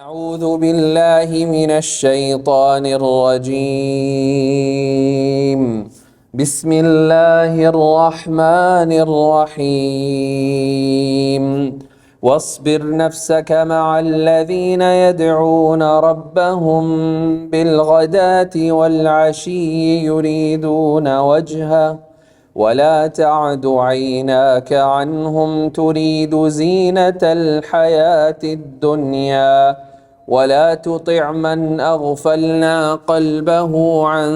أعوذ بالله من الشيطان الرجيم. بسم الله الرحمن الرحيم. واصبر نفسك مع الذين يدعون ربهم بالغداة والعشي يريدون وجهه ولا تعد عيناك عنهم تريد زينة الحياة الدنيا ولا تطع من أغفلنا قلبه عن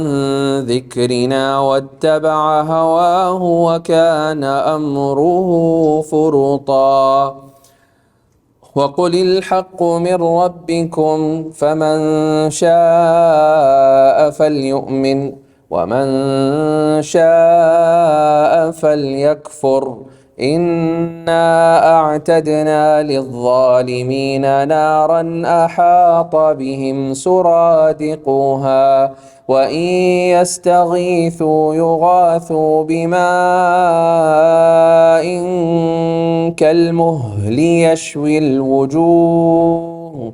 ذكرنا واتبع هواه وكان أمره فرطا. وقل الحق من ربكم فمن شاء فليؤمن ومن شاء فليكفر إنا أعتدنا للظالمين نارا أحاط بهم سرادقها وإن يستغيثوا يغاثوا بماء كالمهل يشوي الوجوه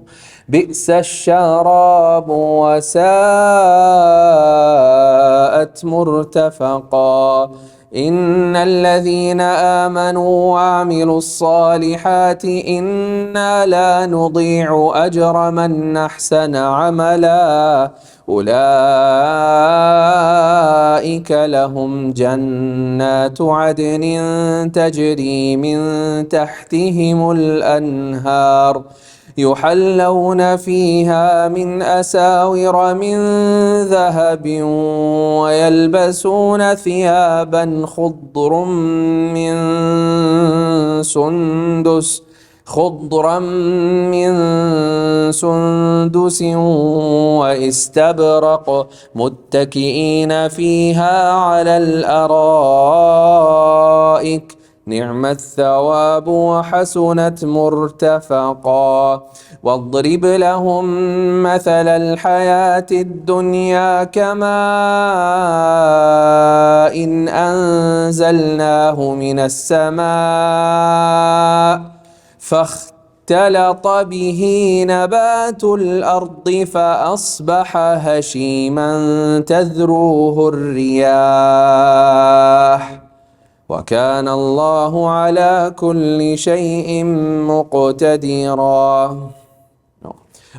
بئس الشراب وساءت مرتفقا. إن الذين آمنوا وعملوا الصالحات إنا لا نضيع أجر من أحسن عملا أولئك لهم جنات عدن تجري من تحتهم الأنهار يحلون فيها من أساور من ذهب ويلبسون ثيابا خضرا من سندس واستبرق متكئين فيها على الأرائك نعم الثواب وحسنت مرتفقا. واضرب لهم مثل الحياة الدنيا كماء إن أنزلناه من السماء فاختلط به نبات الأرض فأصبح هشيما تذروه الرياح وكان الله على كل شيء مقتدرا.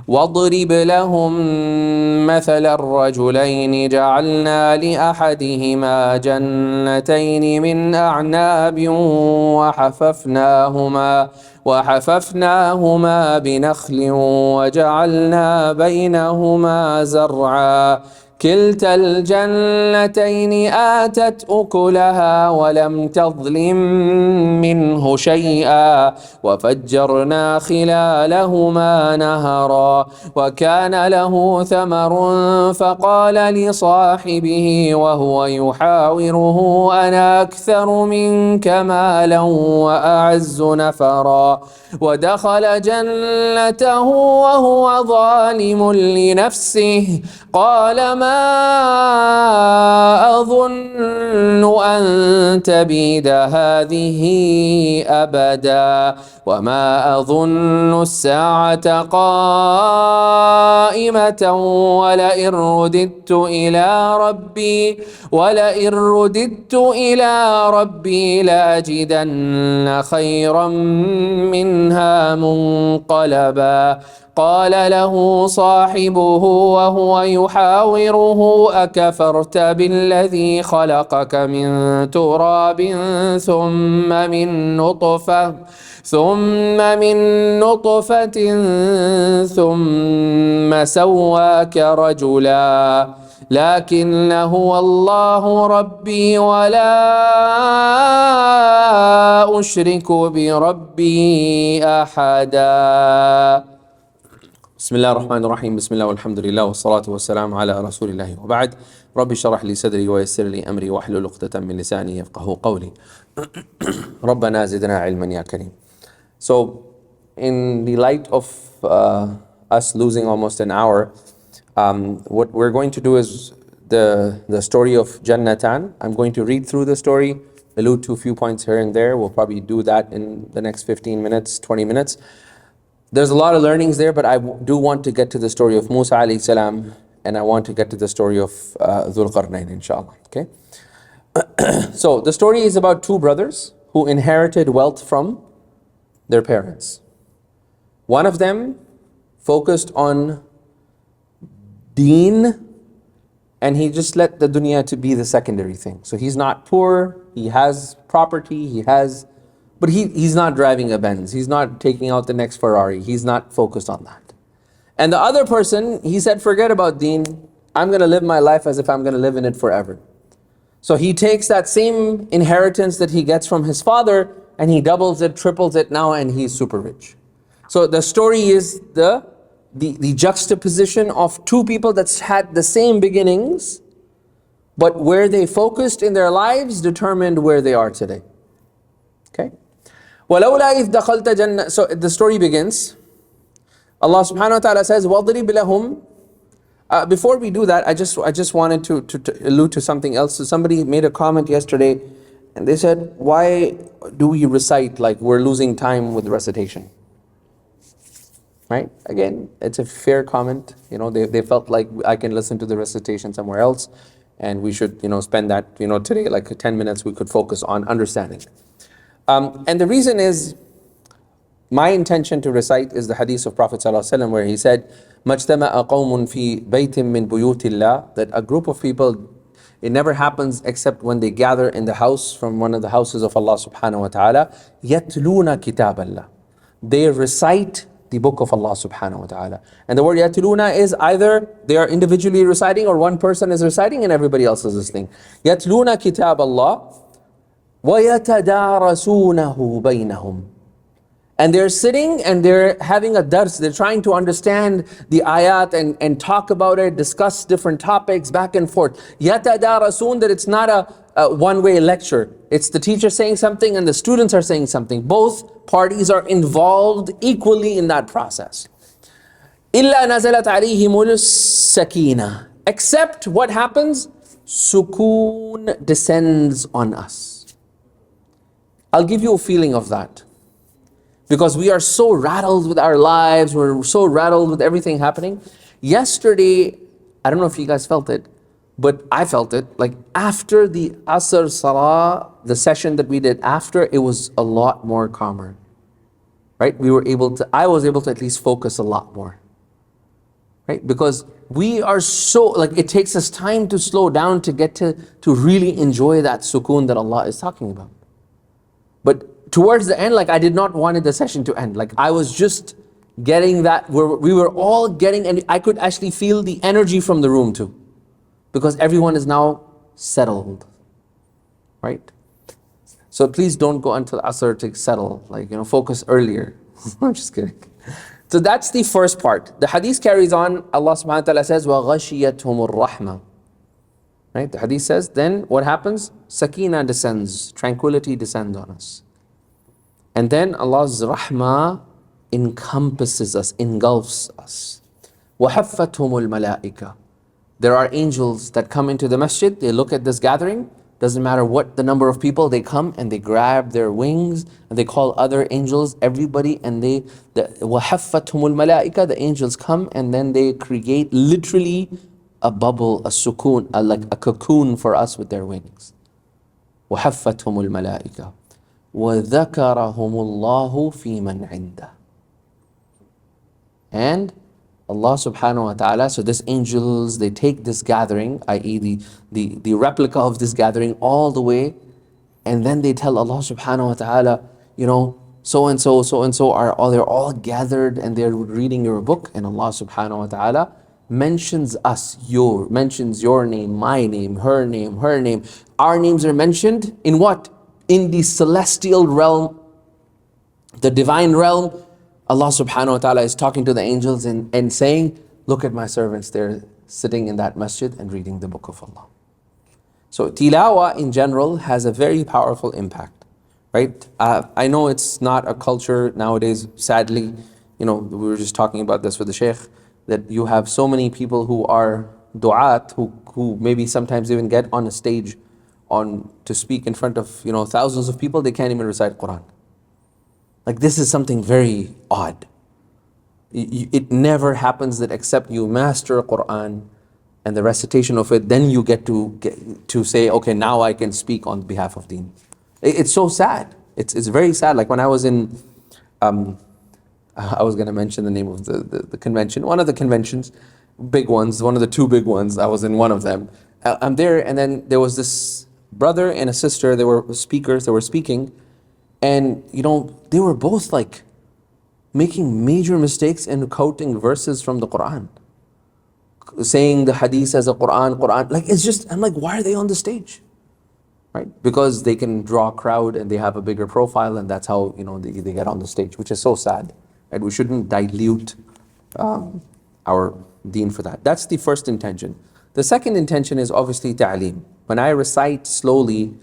واضرب لهم مثل الرجلين جعلنا لأحدهما جنتين من أعناب وحففناهما بنخل وجعلنا بينهما زرعا كلتا الجنتين آتت أكلها ولم تظلم منه شيئا وفجرنا خلالهما نهرا وكان له ثمر فقال لصاحبه وهو يحاوره أنا أكثر منك مالا وأعز نفرا ودخل جنته وهو ظالم لنفسه قال ما أظن أن تبيد هذه أبدا وما أظن الساعة قائمة ولئن رددت إلى ربي لأجدن خيرا منها منقلبا. قال له صاحبه وهو يحاوره أكفرت بالذي خلقك من تراب ثم من نطفة ثم سواك رجلا لكن هو الله ربي ولا أشرك بربي أحدا. بسم الله الرحمن الرحيم. بسم الله والحمد لله والصلاة والسلام على رسول الله وبعد. رب اشرح لي صدري ويسر لي أمري واحلل عقدة من لساني يفقهوا قولي. ربنا زدنا علما يا كريم. So, in the light of us losing almost an hour, what we're going to do is the story of Jannatan. I'm going to read through the story, allude to a few points here and there. We'll probably do that in the next 15 minutes, 20 minutes. There's a lot of learnings there, but I do want to get to the story of Musa alayhi salam, and I want to get to the story of Dhul Qarnayn, inshallah. Okay? So the story is about two brothers who inherited wealth from their parents. One of them focused on deen, and he just let the dunya to be the secondary thing. So he's not poor, he has property, but he's not driving a Benz, he's not taking out the next Ferrari, he's not focused on that. And the other person, he said, forget about deen, I'm going to live my life as if I'm going to live in it forever. So he takes that same inheritance that he gets from his father and he doubles it, triples it now, and he's super rich. So the story is the juxtaposition of two people that's had the same beginnings, but where they focused in their lives determined where they are today. Okay? وَلَوْلَا إِذْ دَخَلْتَ جَنَّةَ. So the story begins. Allah subhanahu wa ta'ala says, وَضْرِبْ لَهُمْ. Before we do that, I just wanted to allude to something else. So somebody made a comment yesterday, and they said, why do we recite like we're losing time with recitation? Right? Again, it's a fair comment. They felt like I can listen to the recitation somewhere else, and we should, spend that, today, like 10 minutes we could focus on understanding. And the reason is, my intention to recite is the hadith of Prophet ﷺ where he said, مَجْتَمَأَ قَوْمٌ فِي بَيْتٍ مِّن بُيُوتِ اللَّهِ, that a group of people, it never happens except when they gather in the house from one of the houses of Allah subhanahu wa ta'ala, يَتْلُونَ كِتَابَ اللَّهِ. They recite the book of Allah subhanahu wa ta'ala. And the word yatluna is either they are individually reciting or one person is reciting and everybody else is listening. Yatluna kitab Allah wa yatadarasunahu baynahum. And they're sitting and they're having a dars, they're trying to understand the ayat and talk about it, discuss different topics back and forth. Yatadarasun, that it's not a one-way lecture. It's the teacher saying something and the students are saying something. Both parties are involved equally in that process. إِلَّا نَزَلَتْ عَلَيْهِمُ السَّكِينَةِ. Except what happens? Sukoon descends on us. I'll give you a feeling of that. Because we are so rattled with our lives, we're so rattled with everything happening. Yesterday, I don't know if you guys felt it, but I felt it. Like after the Asr Salah, the session that we did after, it was a lot more calmer. Right? I was able to at least focus a lot more. Right? Because we are so, it takes us time to slow down to get to really enjoy that sukoon that Allah is talking about. But towards the end, I did not want the session to end. I was just getting that, we were all getting, and I could actually feel the energy from the room too. Because everyone is now settled. Right? So please don't go until Asr to settle. Focus earlier. I'm just kidding. So that's the first part. The hadith carries on. Allah subhanahu wa ta'ala says, وَغَشِيَتْهُمُ الرَّحْمَةِ. Right? The hadith says, then what happens? Sakina descends. Tranquility descends on us. And then Allah's rahmah encompasses us, engulfs us. وَحَفَّتْهُمُ الْمَلَائِكَةِ. There are angels that come into the masjid, they look at this gathering, doesn't matter what the number of people, they come and they grab their wings and they call other angels, everybody, and وَحَفَّتْهُمُ الْمَلَائِكَةِ, the angels come and then they create literally a bubble, a sukoon, like a cocoon for us with their wings. وَحَفَّتْهُمُ الْمَلَائِكَةِ وَذَكَرَهُمُ اللَّهُ فِي مَنْ عِنْدَهُ. And Allah subhanahu wa ta'ala, so these angels, they take this gathering, i.e. the replica of this gathering all the way, and then they tell Allah subhanahu wa ta'ala, so and so are they're all gathered and they're reading your book, and Allah subhanahu wa ta'ala mentions us, mentions your name, my name, her name, her name. Our names are mentioned in what? In the celestial realm, the divine realm. Allah subhanahu wa ta'ala is talking to the angels and saying, look at my servants, they're sitting in that masjid and reading the book of Allah. So tilawa in general has a very powerful impact, right? I know it's not a culture nowadays, sadly, we were just talking about this with the Shaykh, that you have so many people who are du'at, who maybe sometimes even get on a stage to speak in front of thousands of people, they can't even recite Quran. This is something very odd. It never happens that except you master Quran and the recitation of it, then you get to say, okay, now I can speak on behalf of Deen. It's so sad. It's very sad. Like when I was in, I was going to mention the name of the convention, one of the conventions, big ones, one of the two big ones. I was in one of them. I'm there, and then there was this brother and a sister. They were speakers. They were speaking, and they were both like making major mistakes in quoting verses from the Quran, saying the hadith as a Quran. Like it's just, I'm like, why are they on the stage? Right? Because they can draw a crowd and they have a bigger profile, and that's how they get on the stage, which is so sad. Right? We shouldn't dilute our deen for that. That's the first intention. The second intention is obviously ta'aleem. When I recite slowly,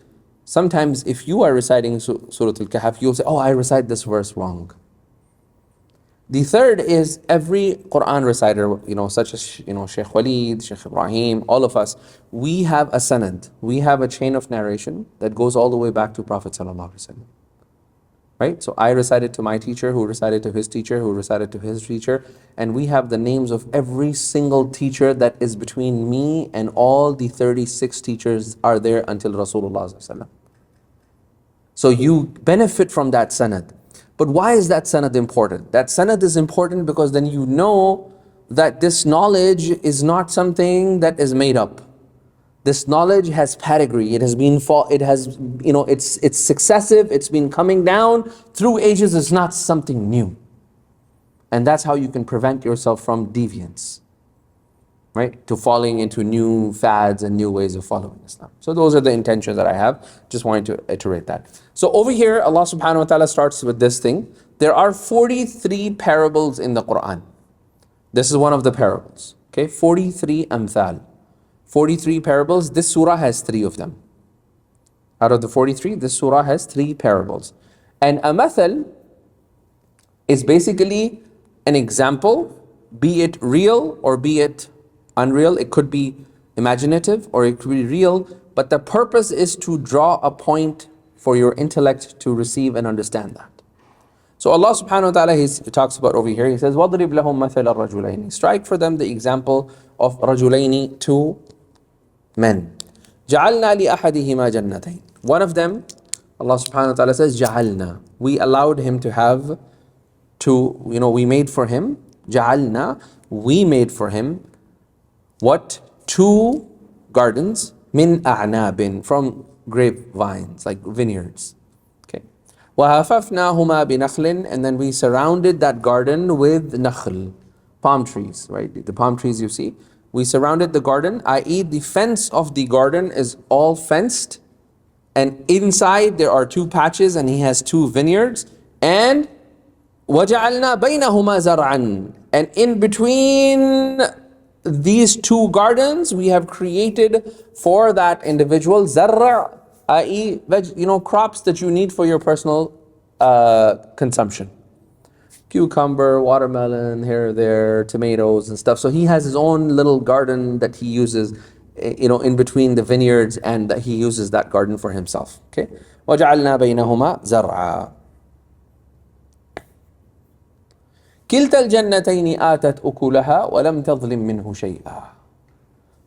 sometimes if you are reciting Surah Al-Kahf, you'll say, oh, I recite this verse wrong. The third is every Quran reciter, such as Sheikh Walid, Sheikh Ibrahim, all of us, we have a sanad. We have a chain of narration that goes all the way back to Prophet Sallallahu Alaihi Wasallam. Right? So I recited to my teacher, who recited to his teacher, who recited to his teacher, and we have the names of every single teacher that is between me and all the 36 teachers are there until Rasulullah Sallallahu Alaihi Wasallam. So you benefit from that sanad. But why is that sanad important? That sanad is important because then you know that this knowledge is not something that is made up. This knowledge has pedigree. It has been, it's successive. It's been coming down through ages. It's not something new. And that's how you can prevent yourself from deviance, right? To falling into new fads and new ways of following Islam. So those are the intentions that I have. Just wanted to iterate that. So over here, Allah subhanahu wa ta'ala starts with this thing. There are 43 parables in the Quran. This is one of the parables. Okay, 43 amthal. 43 parables. This surah has 3 of them. Out of the 43, this surah has 3 parables. And a mathal is basically an example, be it real or be it unreal. It could be imaginative or it could be real, but the purpose is to draw a point for your intellect to receive and understand that. So Allah subhanahu wa ta'ala, he talks about over here, he says, وَضْرِبْ لَهُمْ مَثَلَ الرَّجُلَيْنِ. Strike for them the example of رَجُلَيْنِ, 2 men. جَعَلْنَا لِأَحَدِهِمَا جَنَّتَيْنِ. One of them, Allah subhanahu wa ta'ala says, جَعَلْنَا. We allowed him to have we made for him, جَعَلْنَا, we made for him, what? 2 gardens, min a'nabin, from grapevines, like vineyards. Okay. وَحَفَفْنَاهُمَا بِنَخْلٍ. And then we surrounded that garden with nakhl, palm trees, right? The palm trees you see. We surrounded the garden, i.e. the fence of the garden is all fenced, and inside there are 2 patches, and he has 2 vineyards, and وَجَعَلْنَا بَيْنَهُمَا زَرْعًا. And in between these 2 gardens, we have created for that individual zarra, i.e. crops that you need for your personal consumption. Cucumber, watermelon, here, there, tomatoes and stuff. So he has his own little garden that he uses, in between the vineyards, and that he uses that garden for himself. Okay. وَجَعَلْنَا بَيْنَهُمَا زَرْعًا. كِلْتَا الْجَنَّتَيْنِ آتَتْ أُكُلَهَا وَلَمْ تَظْلِمْ مِنْهُ شَيْئًا.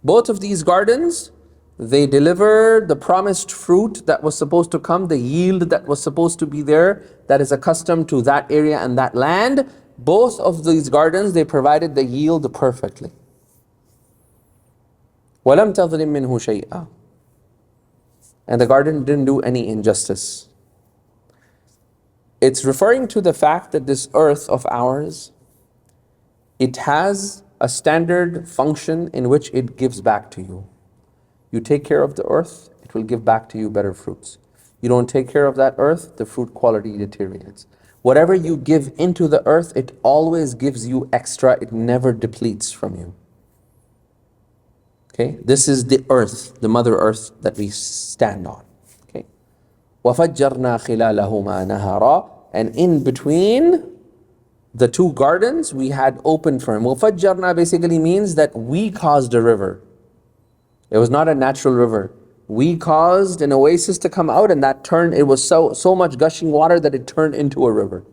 Both of these gardens, they delivered the promised fruit that was supposed to come, the yield that was supposed to be there, that is accustomed to that area and that land. Both of these gardens, they provided the yield perfectly. وَلَمْ تَظْلِمْ مِنْهُ شَيْئًا. And the garden didn't do any injustice. It's referring to the fact that this earth of ours, it has a standard function in which it gives back to you. You take care of the earth, it will give back to you better fruits. You don't take care of that earth, the fruit quality deteriorates. Whatever you give into the earth, it always gives you extra, it never depletes from you. Okay, this is the earth, the mother earth that we stand on. Okay. وَفَجَّرْنَا خِلَالَهُمَا نَهَرًا. And in between the 2 gardens, we had opened for him. وَفَجَّرْنَا basically means that we caused a river. It was not a natural river. We caused an oasis to come out, and that turned, it was so much gushing water that it turned into a river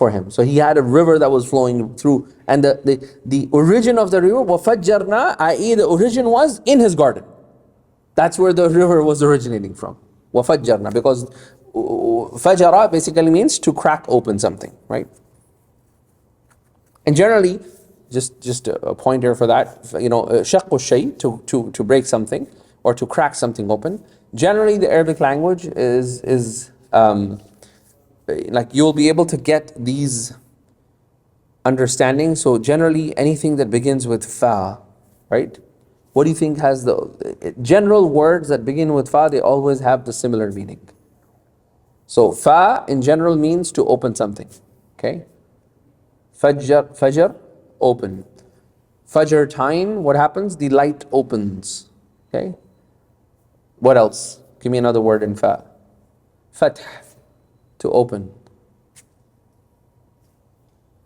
for him. So he had a river that was flowing through, and the origin of the river, وَفَجَّرْنَا, i.e. the origin was in his garden. That's where the river was originating from. وَفَجَّرْنَا, because fajara basically means to crack open something, right? And generally, just a pointer for that, شَقُّ الشَّيْء, to break something or to crack something open. Generally, the Arabic language is like you'll be able to get these understandings. So generally, anything that begins with fa, right? What do you think has the general words that begin with fa? They always have the similar meaning. So fa in general means to open something. Okay. Fajr, open. Fajr time, what happens? The light opens. Okay. What else? Give me another word in fa. Fath, to open.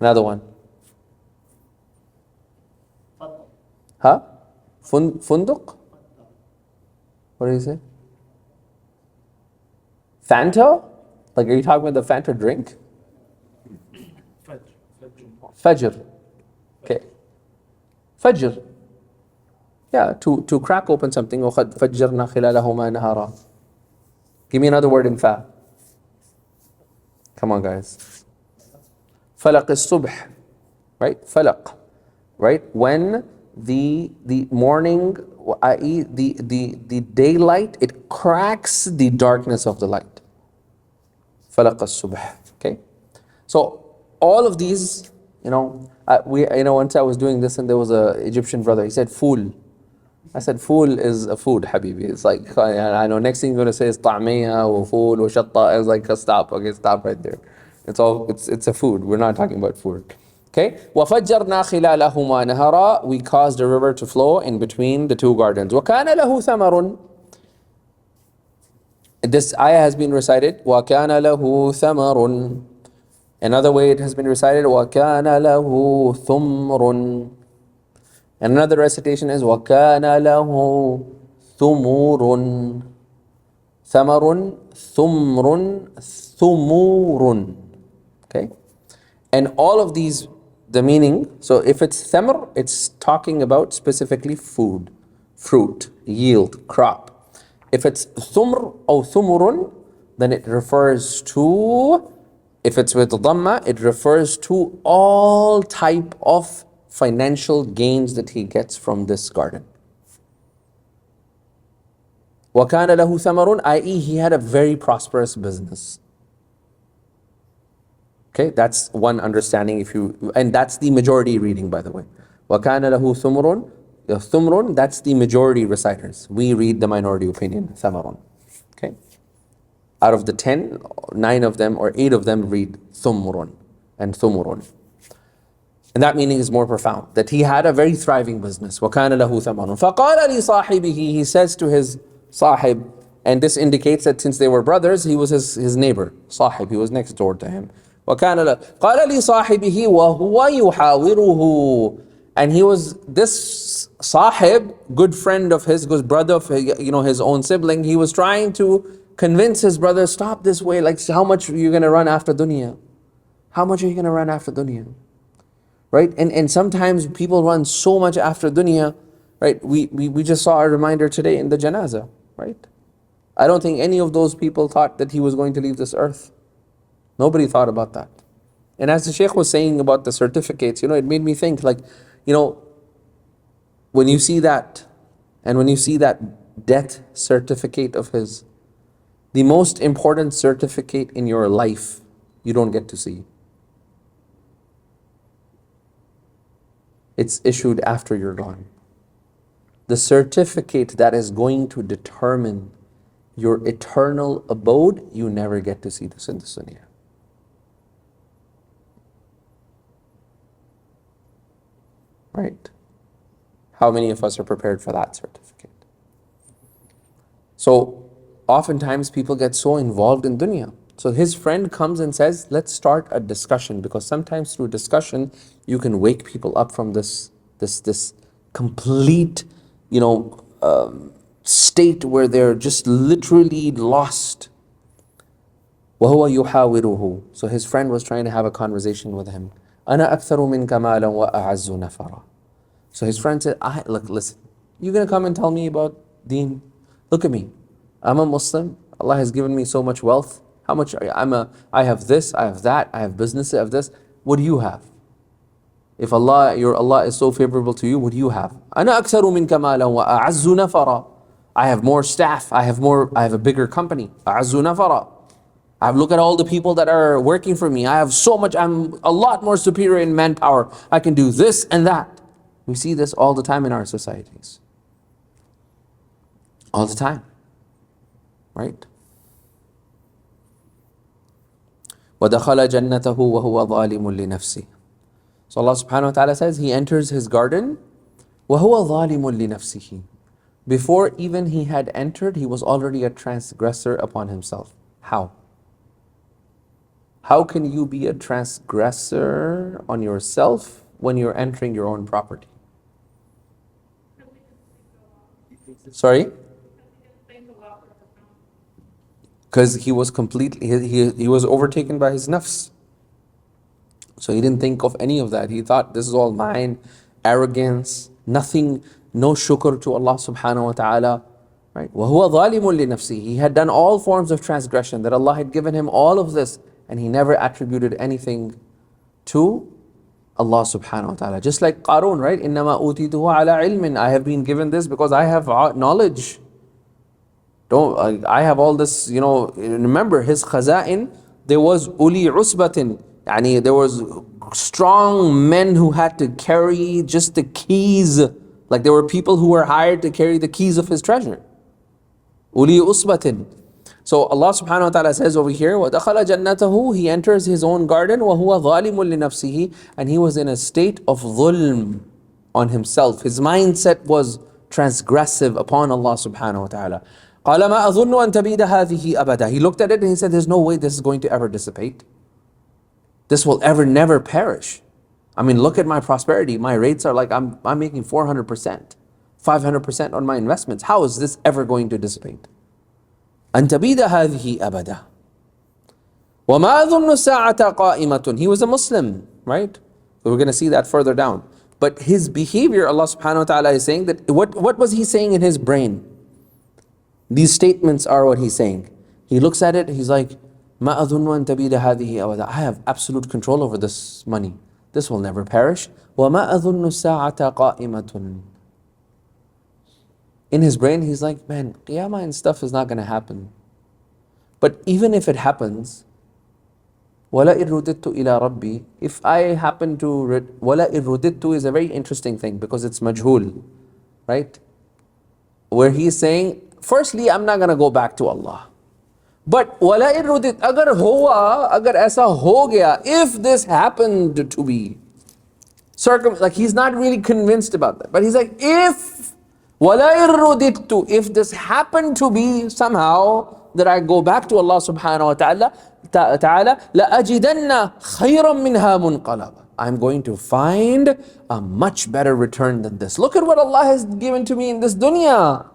Another one. Huh? Funduq? What do you say? Fanta? Like, are you talking about the Fanta drink? Fajr. Okay. Fajr. Yeah, to crack open something. وَقَدْ فَجَّرْنَا خِلَالَهُمَا نَهَارًا. Give me another word in fa. Come on, guys. Falaq as-subh. Right? Falaq. Right? When the morning, i.e. the daylight, it cracks the darkness of the light. Falaq as-subh. Okay? So all of these, once I was doing this and there was a Egyptian brother, he said fool. I said fool is a food, habibi. It's like, I know next thing you're going to say is ta'miya or fool or shatta. I was like, stop right there. It's a food. We're not talking about food. Okay? وَفَجَّرْنَا خِلَالَهُمَا نَهَرًا. We caused a river to flow in between the two gardens. وَكَانَ لَهُ ثَمَرٌ. This ayah has been recited. وَكَانَ لَهُ ثَمَرٌ. Another way it has been recited. وَكَانَ لَهُ ثُمْرٌ. And another recitation is وَكَانَ لَهُ ثُمُورٌ. ثَمَرٌ, ثُمْرٌ, ثُمُورٌ. Okay? And all of these, the meaning, so if it's thamr, it's talking about specifically food, fruit, yield, crop. If it's thumr or thumurun, then it refers to, if it's with dhamma, it refers to all type of financial gains that he gets from this garden. وَكَانَ لَهُ ثَمَرٌ, i.e. he had a very prosperous business. Okay, that's one understanding, and that's the majority reading, by the way. وَكَانَ لَهُ ثُمْرٌ, ثُمْرٌ, that's the majority reciters. We read the minority opinion, ثَمَرٌ. Okay? Out of the 10, 9 of them or 8 of them read ثُمْرٌ and ثُمُرٌ. And that meaning is more profound, that he had a very thriving business. وَكَانَ لَهُ ثَمَرٌ فَقَالَ لِصَاحِبِهِ, he says to his sahib, and this indicates that since they were brothers, he was his neighbor, sahib, he was next door to him. قال لصاحبه وهو يحاوره, and he was this sahib, good friend of his, good brother of his own sibling. He was trying to convince his brother, stop this way. Like, how much are you going to run after dunya? How much are you going to run after dunya? Right? And sometimes people run so much after dunya. Right? We just saw a reminder today in the janazah. Right? I don't think any of those people thought that he was going to leave this earth. Nobody thought about that. And as the Shaykh was saying about the certificates, it made me think, like, when you see that, and when you see that death certificate of his, the most important certificate in your life, you don't get to see. It's issued after you're gone. The certificate that is going to determine your eternal abode, you never get to see this in the dunya. Right? How many of us are prepared for that certificate? So oftentimes people get so involved in dunya. So his friend comes and says, let's start a discussion, because sometimes through discussion you can wake people up from this complete state where they're just literally lost. وَهُوَ يُحَاوِرُهُ. So his friend was trying to have a conversation with him. أَنَا أَكْثَرُ مِنْكَ مَالًا وَأَعَزُّ نَفَرًا. So his friend said, look, listen, you're going to come and tell me about deen? Look at me. I'm a Muslim. Allah has given me so much wealth. How much? I have this, I have that, I have business, I have this. What do you have? If your Allah is so favorable to you, what do you have? أَنَا أَكْثَرُ مِنْكَ مَالًا وَأَعَزُّ نَفَرًا. I have more staff, I have a bigger company. أَعَزُّ نَفَرًا. Look at all the people that are working for me. I have so much, I'm a lot more superior in manpower. I can do this and that. We see this all the time in our societies. All the time. Right? وَدَخَلَ جَنَّتَهُ وَهُوَ ظَالِمٌ لِنَفْسِهِ. So Allah subhanahu wa ta'ala says, he enters his garden, وَهُوَ ظَالِمٌ لِنَفْسِهِ. Before even he had entered, he was already a transgressor upon himself. How? How can you be a transgressor on yourself when you're entering your own property? Sorry? Because he was completely, he was overtaken by his nafs. So he didn't think of any of that. He thought this is all mine, arrogance, nothing, no shukr to Allah subhanahu wa ta'ala. Right? وَهُوَ ظَالِمٌ لِنَفْسِهِ. He had done all forms of transgression, that Allah had given him all of this, and he never attributed anything to Allah subhanahu wa ta'ala. Just like Qarun, right? إِنَّمَا أُوتِيتُهُ عَلَى عِلْمٍ. I have been given this because I have knowledge. I have all this, remember his khaza'in, there was uli usbatin, there was strong men who had to carry just the keys, like there were people who were hired to carry the keys of his treasure. Uli usbatin. So Allah subhanahu wa ta'ala says over here, وَدَخَلَ جَنَّتَهُ. He enters his own garden, وَهُوَ ظَالِمٌ لِنَفْسِهِ. And he was in a state of dhulm on himself. His mindset was transgressive upon Allah subhanahu wa ta'ala. قَالَ مَا أَظُنُّ أَن تَبِيدَ هَذِهِ أَبَدًا. He looked at it and he said, there's no way this is going to ever dissipate. This will never perish. Look at my prosperity. My rates are like, I'm making 400%, 500% on my investments. How is this ever going to dissipate? أَن تَبِيدَ هَذِهِ أَبَدًا. وَمَا أَظُنُّ السَّاعَةَ قَائِمَةٌ. He was a Muslim, right? So we're going to see that further down. But his behavior, Allah subhanahu wa ta'ala is saying that, what was he saying in his brain? These statements are what he's saying. He looks at it, he's like, مَا أَظُنُّ أَن تَبِيدَ هَذِهِ أَبَدًا. I have absolute control over this money. This will never perish. وَمَا أَظُنُّ السَّاعَةَ قَائِمَةٌ. In his brain, he's like, man, qiyamah and stuff is not going to happen. But even if it happens, وَلَئِن رُدِدْتُ إِلَىٰ رَبِّي. If I happen to, وَلَئِن رُدِدْتُ is a very interesting thing because it's majhul, right? Where he's saying, firstly, I'm not going to go back to Allah. But وَلَئِن رُدِدْتُ, agar aisa ho gaya, if this happened to be, like he's not really convinced about that. But he's like, if وَلَئِن رُدِدْتُ, if this happened to be somehow that I go back to Allah subhanahu wa ta'ala, لَأَجِدَنَّ خَيْرًا مِنْهَا مُنْقَلَبًا. I'm going to find a much better return than this. Look at what Allah has given to me in this dunya.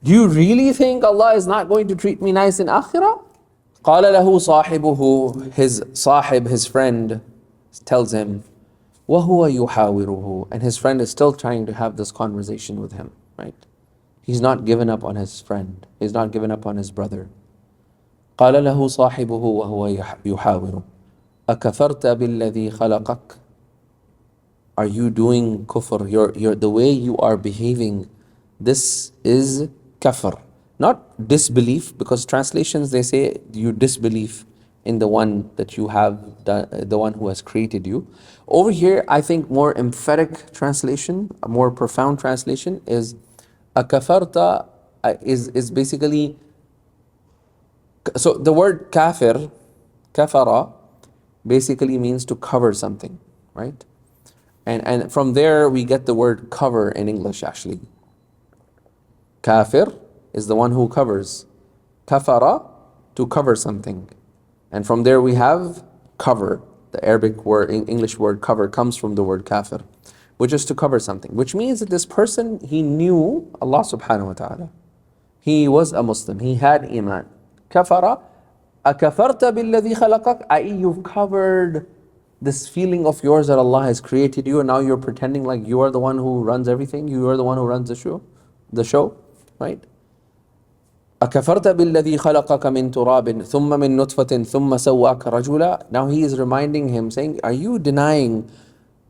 Do you really think Allah is not going to treat me nice in akhirah? قَالَ لَهُ صَاحِبُهُ. His sahib, his friend, tells him, وَهُوَ يُحَاوِرُهُ. And his friend is still trying to have this conversation with him, right? He's not given up on his friend. He's not given up on his brother. قَالَ لَهُ صَاحِبُهُ وَهُوَ يُحَاوِرُهُ أَكَفَرْتَ بِالَّذِي خَلَقَكَ. Are you doing kufr? The way you are behaving, this is kafr. Not disbelief, because translations, they say you disbelief in the one that you have, the one who has created you. Over here, I think more emphatic translation, a more profound translation is akafarta, is basically, so the word kafir, kafara, basically means to cover something, right? And from there we get the word cover in English actually. Kafir is the one who covers. Kafara, to cover something. And from there we have cover. The Arabic word, English word cover comes from the word kafir, which is to cover something. Which means that this person, he knew Allah subhanahu wa ta'ala. He was a Muslim. He had iman. Kafara, أَكَفَرْتَ بِالَّذِي خَلَقَكَ, i.e. you've covered this feeling of yours that Allah has created you, and now you're pretending like you are the one who runs everything, you are the one who runs the show, right? أَكَفَرْتَ بِالَّذِي خَلَقَكَ مِن تُرَابٍ ثُمَّ مِن نُطْفَةٍ ثُمَّ سَوَّاكَ رَجُلًا. Now he is reminding him, saying, are you denying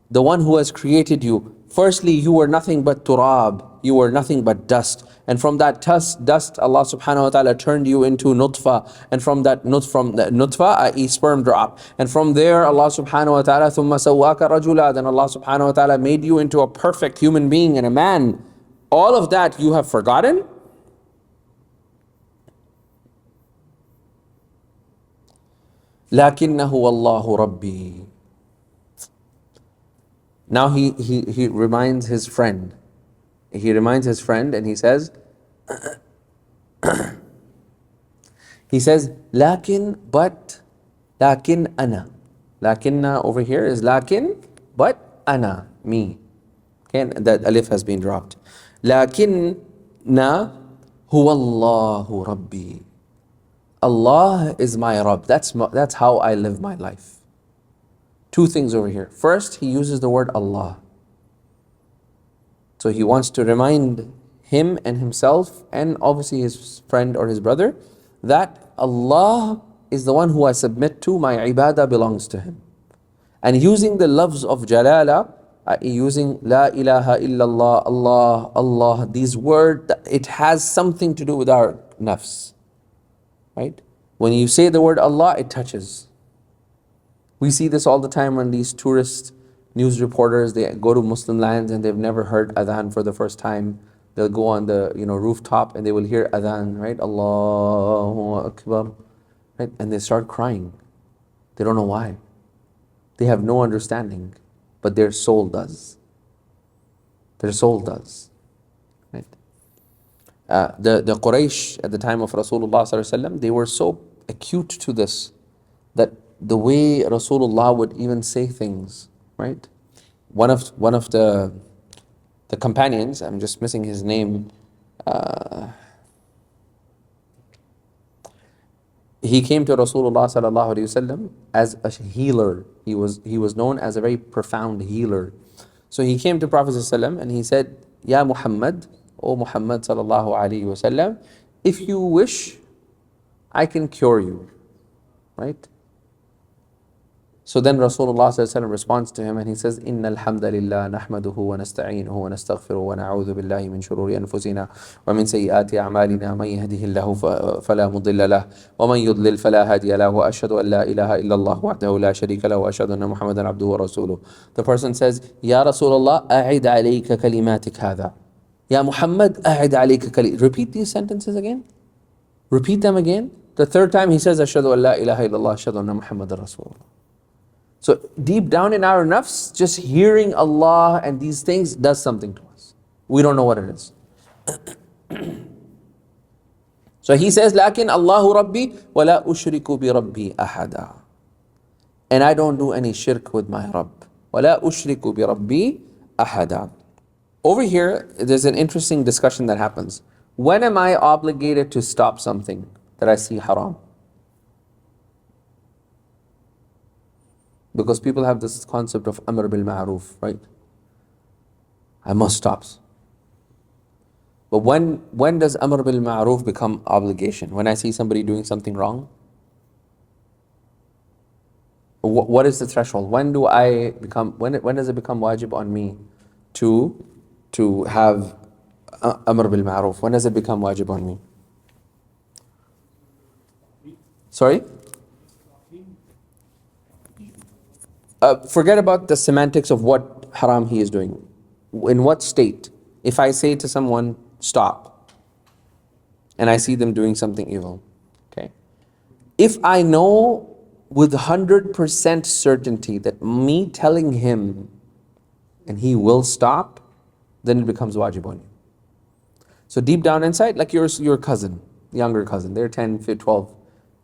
the one who has created you? Firstly, you were nothing but turab, you were nothing but dust. And from that dust, Allah subhanahu wa ta'ala turned you into nutfa. And from that nutfa, i.e. sperm drop. And from there, Allah subhanahu wa ta'ala, ثُمَّ سَوَّاكَ رَجُلًا, then Allah subhanahu wa ta'ala made you into a perfect human being and a man. All of that you have forgotten? لَكِنَّهُ وَاللَّهُ رَبِّي. Now he reminds his friend. He reminds his friend and he says, لكن, but, لكن أنا. Lakinna over here is lakin, but ana, me. Okay, and that alif has been dropped. Lakinna huwa Allahu Rabbi. Allah is my Rabb. That's how I live my life. Two things over here. First, he uses the word Allah. So he wants to remind him and himself, and obviously his friend or his brother, that Allah is the one who I submit to, my ibadah belongs to him. And using the loves of Jalala, using La ilaha illallah, Allah, Allah, these words, it has something to do with our nafs. Right? When you say the word Allah, it touches. We see this all the time when these tourist news reporters, they go to Muslim lands and they've never heard adhan for the first time. They'll go on the rooftop and they will hear adhan, right? Allahu Akbar, right? And they start crying. They don't know why. They have no understanding, but their soul does. Their soul does, right? The Quraysh at the time of Rasulullah sallallahu alaihi wasallam, they were so acute to this that the way Rasulullah would even say things, right? One of the companions, I'm just missing his name, he came to Rasulullah sallallahu alaihi wasallam as a healer. He was known as a very profound healer. So he came to Prophet sallallahu and he said, Ya Muhammad, O Muhammad sallallahu alaihi wasallam, if you wish, I can cure you, right? So then Rasulullah ﷺ responds to him and he says, Inna alhamdulillah nahmaduhu wa nasta'inuhu wa nastaghfiruhu wa na'udhu billahi min shururi anfusina wa min sayyiati a'malina man yahdihillahu fala mudilla lah wa man yudlil fala hadiya lahu wa ashhadu an la ilaha illallah wahdahu la sharika lahu wa ashhadu anna Muhammadan abduhu wa rasuluh. The person says, Ya Rasulullah, a'id alayka kalimatik hadha. Ya Muhammad, a'id alayka kalimatik. Repeat these sentences again. Repeat them again. The third time he says, Ashhadu an la ilaha illallah, ashhadu anna Muhammadan rasulullah. So deep down in our nafs, just hearing Allah and these things does something to us. We don't know what it is. So he says, Lakin Allahu Rabbi wa la ushriku bi Rabbi ahada. And I don't do any shirk with my Rabb. Wa la ushriku bi Rabbi ahada. Over here, there's an interesting discussion that happens. When am I obligated to stop something that I see haram? Because people have this concept of amr bil ma'roof, right? I must stop. But when does amr bil ma'roof become obligation? When I see somebody doing something wrong? What is the threshold? When does it become wajib on me to have amr bil ma'roof? When does it become wajib on me? Sorry? Forget about the semantics of what haram he is doing. In what state? If I say to someone, stop, and I see them doing something evil, okay? If I know with 100% certainty that me telling him and he will stop, then it becomes wajib on you. So deep down inside, like your cousin, younger cousin, they're 10, 12.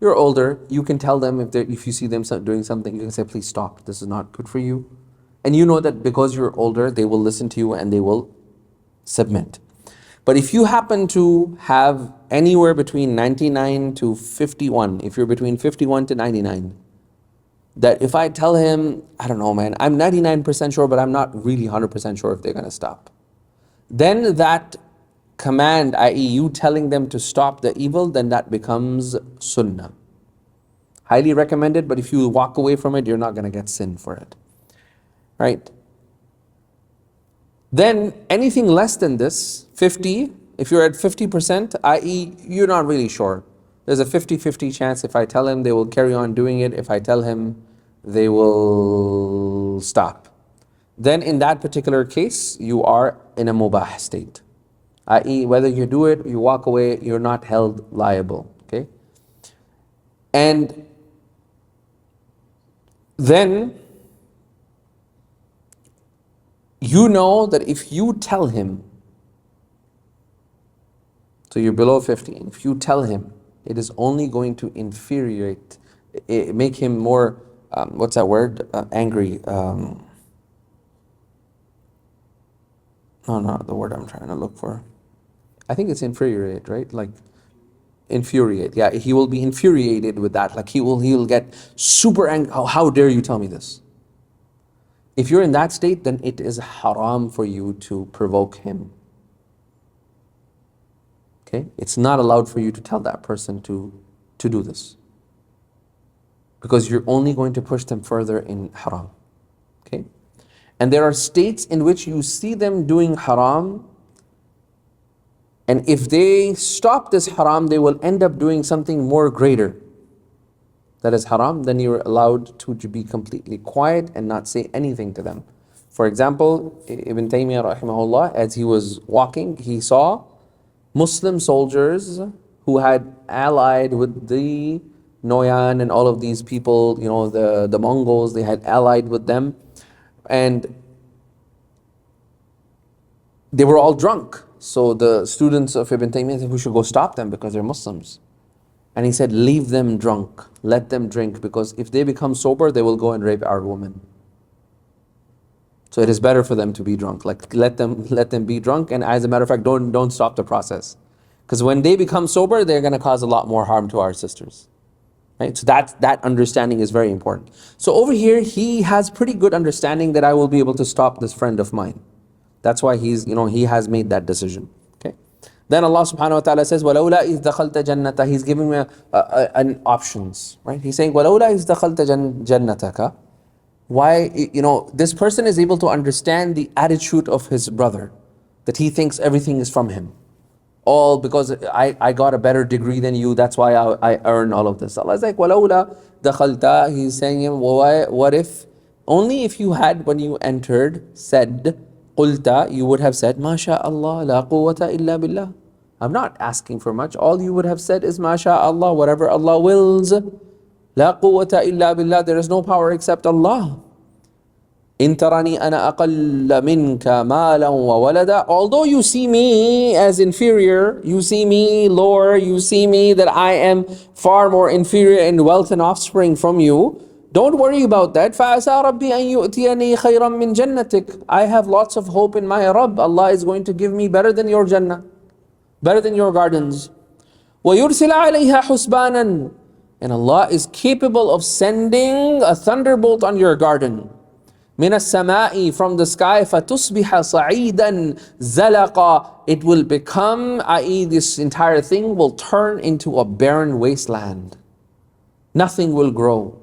You're older, you can tell them if you see them doing something, you can say, please stop, this is not good for you. And you know that because you're older, they will listen to you and they will submit. But if you happen to have anywhere between 99 to 51, if you're between 51 to 99, that if I tell him, I don't know, man, I'm 99% sure, but I'm not really 100% sure if they're going to stop, then that command, i.e. you telling them to stop the evil, then that becomes sunnah. Highly recommended, but if you walk away from it, you're not going to get sin for it. Right? Then anything less than this, 50, if you're at 50%, i.e. you're not really sure. There's a 50-50 chance if I tell him they will carry on doing it, if I tell him they will stop. Then in that particular case, you are in a mubah state. I.e. whether you do it, you walk away, you're not held liable. Okay? And then you know that if you tell him, so you're below 50, and if you tell him, it is only going to infuriate, make him more, what's that word? Angry. No, not the word I'm trying to look for. I think it's infuriate, right? Like, infuriate. Yeah, he will be infuriated with that. Like, he'll get super angry. How dare you tell me this? If you're in that state, then it is haram for you to provoke him. Okay? It's not allowed for you to tell that person to do this, because you're only going to push them further in haram. Okay? And there are states in which you see them doing haram, and if they stop this haram, they will end up doing something more greater that is haram. Then you're allowed to be completely quiet and not say anything to them. For example, Ibn Taymiyyah rahimahullah, as he was walking, he saw Muslim soldiers who had allied with the Noyan and all of these people, you know, the Mongols, they had allied with them, and they were all drunk. So the students of Ibn Taymiyyah said, we should go stop them because they're Muslims. And he said, leave them drunk, let them drink, because if they become sober, they will go and rape our women. So it is better for them to be drunk. Like, let them be drunk, and as a matter of fact, don't stop the process. Because when they become sober, they're going to cause a lot more harm to our sisters. Right? So that understanding is very important. So over here, he has pretty good understanding that I will be able to stop this friend of mine. That's why he has made that decision. Okay. Then Allah subhanahu wa ta'ala says, وَلَوْلَا إِذْ دَخَلْتَ جَنَّتَ. He's giving me an options. Right? He's saying, وَلَوْلَا إِذْ دَخَلْتَ جَنَّتَكَ. Why, this person is able to understand the attitude of his brother, that he thinks everything is from him. All because I got a better degree than you, that's why I earn all of this. Allah is like, وَلَوْلَا دَخَلْتَ. He's saying him, what if, only if you had, when you entered, said, قُلْتَ, you would have said, مَا شَاءَ اللَّهُ لَا قُوَّةَ إِلَّا بِاللَّهِ. I'm not asking for much. All you would have said is, مَا شَاءَ Allah, whatever Allah wills. لَا قُوَّةَ إِلَّا بِاللَّهِ. There is no power except Allah. إِن تَرَنِي أَنَا أَقَلَّ مِنْكَ مَالًا وَوَلَدًا. Although you see me as inferior, you see me lower, you see me that I am far more inferior in wealth and offspring from you, don't worry about that. فَعَسَىٰ رَبِّي أَن يُؤْتِيَنِي خَيْرًا مِّن جَنَّتِكَ. I have lots of hope in my Rabb. Allah is going to give me better than your Jannah, better than your gardens. وَيُرْسِلَ عَلَيْهَا حُسْبَانًا. And Allah is capable of sending a thunderbolt on your garden. مِنَ السَّمَاءِ, from the sky, فَتُصْبِحَ صَعِيدًا زَلَقًا. It will become, i.e. this entire thing will turn into a barren wasteland. Nothing will grow.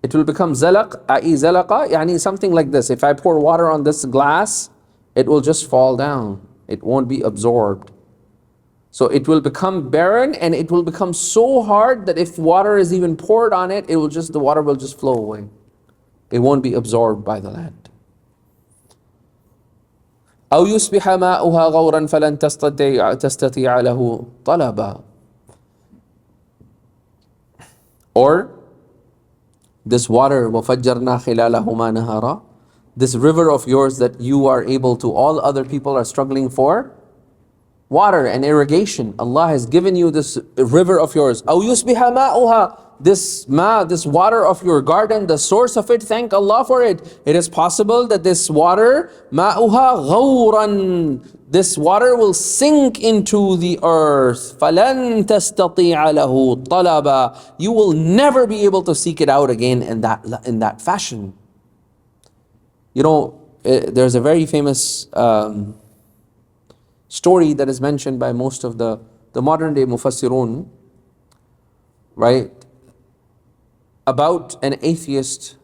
It will become zalaq, i.e. zalaqa, yani something like this. If I pour water on this glass, it will just fall down. It won't be absorbed. So it will become barren, and it will become so hard that if water is even poured on it, the water will just flow away. It won't be absorbed by the land. أو يصبح ماؤها غورا فلن تستطيع له طلبا. Or this water, وَفَجَّرْنَا خِلَالَهُمَا نَهَرًا, this river of yours that you are able to, all other people are struggling for water and irrigation. Allah has given you this river of yours. أَوْ يُصْبِحَ مَاؤُهَا this water of your garden, the source of it, thank Allah for it. It is possible that this water, ma'uha ghawran, this water will sink into the earth. فَلَن تَسْتَطِيعَ لَهُ طَلَبًا. You will never be able to seek it out again in that fashion. You know, there's a very famous story that is mentioned by most of the modern day mufassirun, right, about an atheist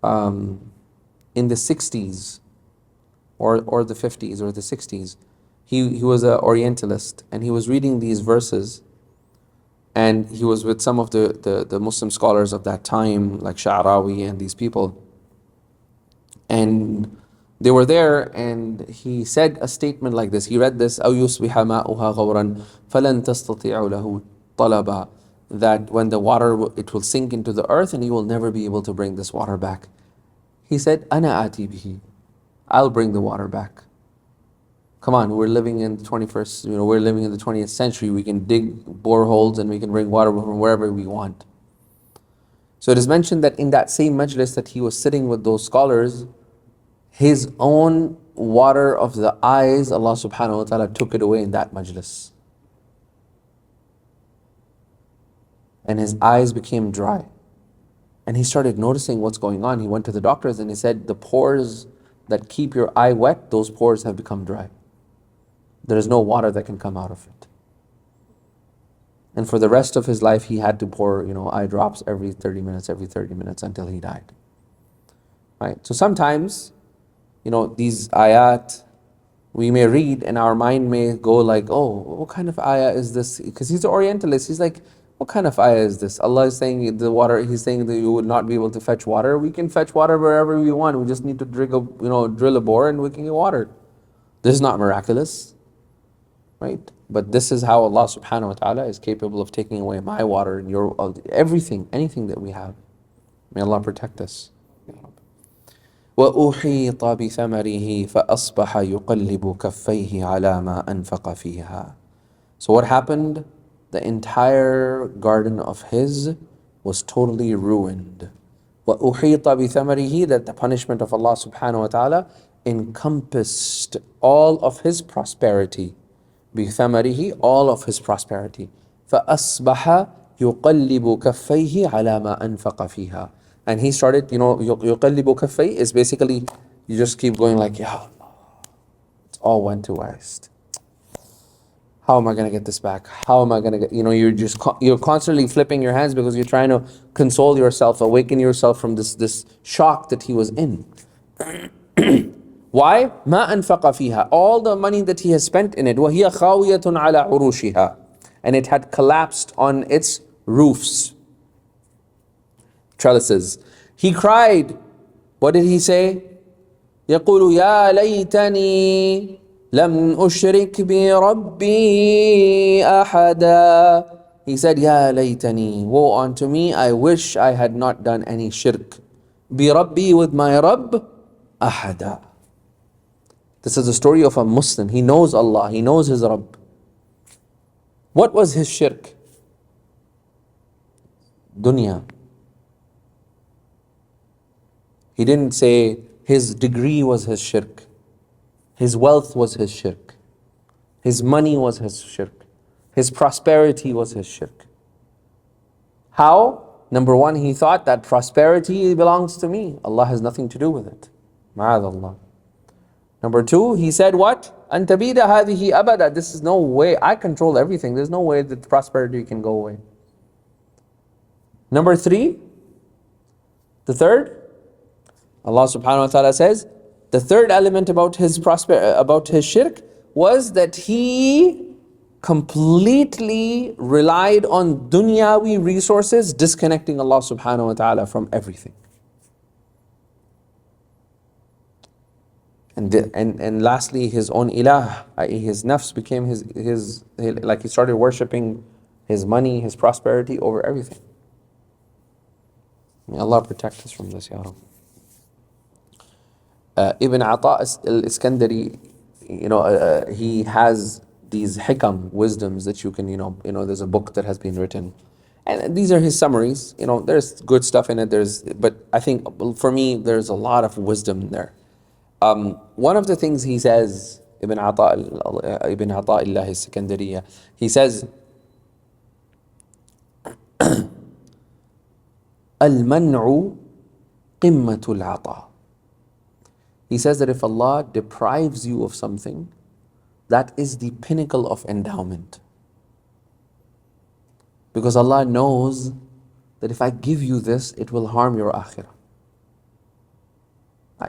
in the 60s or the 50s or the 60s. He was an Orientalist, and he was reading these verses, and he was with some of the Muslim scholars of that time, like Sha'rawi and these people. And they were there, and he said a statement like this. He read this, أَوْ يُصْبِحَ مَاؤُهَا غَوْرًا فَلَن تَسْتَطِيعُ لَهُ طَلَبًا, that when the water, it will sink into the earth and you will never be able to bring this water back. He said, أَنَا آتِي بِهِ, I'll bring the water back. Come on, we're living in the 21st, we're living in the 20th century. We can dig boreholes and we can bring water from wherever we want. So it is mentioned that in that same majlis that he was sitting with those scholars, his own water of the eyes, Allah subhanahu wa ta'ala took it away in that majlis. And his eyes became dry. And he started noticing what's going on. He went to the doctors and he said, the pores that keep your eye wet, those pores have become dry. There is no water that can come out of it. And for the rest of his life, he had to pour, eye drops every 30 minutes until he died. Right? So sometimes, these ayat, we may read and our mind may go like, oh, what kind of ayah is this? Because he's an Orientalist. He's like, what kind of ayah is this? Allah is saying the water, He's saying that you would not be able to fetch water. We can fetch water wherever we want. We just need to drill a bore and we can get water. This is not miraculous, right? But this is how Allah subhanahu wa ta'ala is capable of taking away my water and your, everything, anything that we have. May Allah protect us. وَأُحِيطَ بِثَمَرِهِ فَأَصْبَحَ يُقَلِّبُ كَفَّيْهِ عَلَى مَا أَنْفَقَ فِيهَا. So what happened? The entire garden of his was totally ruined. وَأُحِيطَ بِثَمَرِهِ, that the punishment of Allah subhanahu wa ta'ala encompassed all of his prosperity. بِثَمَرِهِ, all of his prosperity. فَأَصْبَحَ يُقَلِّبُ كَفَّيْهِ عَلَى مَا أَنْفَقَ فِيهَا. And he started, يُقَلِّبُ كَفَّيْهِ is basically, you just keep going like, Ya Allah, it all went to waste. How am I going to get this back? How am I going to get, you're constantly flipping your hands because you're trying to console yourself, awaken yourself from this shock that he was in. Why? مَا أَنْفَقَ فِيهَا, all the money that he has spent in it, وَهِيَ خَاوِيَةٌ عَلَى عُرُوشِهَا, and it had collapsed on its roofs, trellises. He cried. What did he say? يَقُولُ يَا لَيْتَنِي لَمْ أُشْرِكْ بِرَبِّي أَحَدًا. He said, Ya laytani, woe unto me, I wish I had not done any shirk. بِرَبِّي, with my Rabb, أَحَدًا. This is the story of a Muslim. He knows Allah, he knows his Rabb. What was his shirk? Dunya. He didn't say his degree was his shirk. His wealth was his shirk. His money was his shirk. His prosperity was his shirk. How? Number one, he thought that prosperity belongs to me. Allah has nothing to do with it. Ma'adallah. Number two, he said what? أَن تَبِيدَ هَذِهِ أَبَدًا. This is no way, I control everything. There's no way that prosperity can go away. Number three, the third, Allah subhanahu wa ta'ala says, the third element about his shirk was that he completely relied on dunyawi resources, disconnecting Allah subhanahu wa ta'ala from everything. And lastly, his own ilah, i.e. his nafs, became his like he started worshipping his money, his prosperity over everything. May Allah protect us from this, Ya Rabbi. Ibn Ata al-Iskandari, he has these hikam, wisdoms that you can, there's a book that has been written. And these are his summaries. There's good stuff in it. But I think for me, there's a lot of wisdom in there. One of the things he says, Ibn Ata'illah al-Sikandariya, he says, Al-man'u qimmatul ata. He says that if Allah deprives you of something, that is the pinnacle of endowment. Because Allah knows that if I give you this, it will harm your akhirah.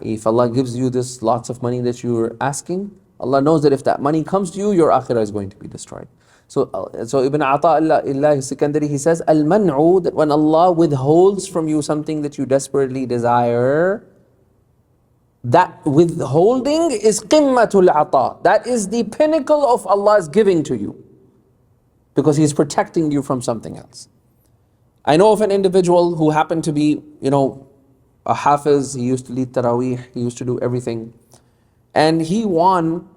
If Allah gives you this lots of money that you're asking, Allah knows that if that money comes to you, your akhirah is going to be destroyed. So Ibn Ata'illah Sikandari, he says, Al-man'u, that when Allah withholds from you something that you desperately desire, that withholding is qimmatul ata. That is the pinnacle of Allah's giving to you. Because He's protecting you from something else. I know of an individual who happened to be, a hafiz. He used to lead Taraweeh, he used to do everything. And he won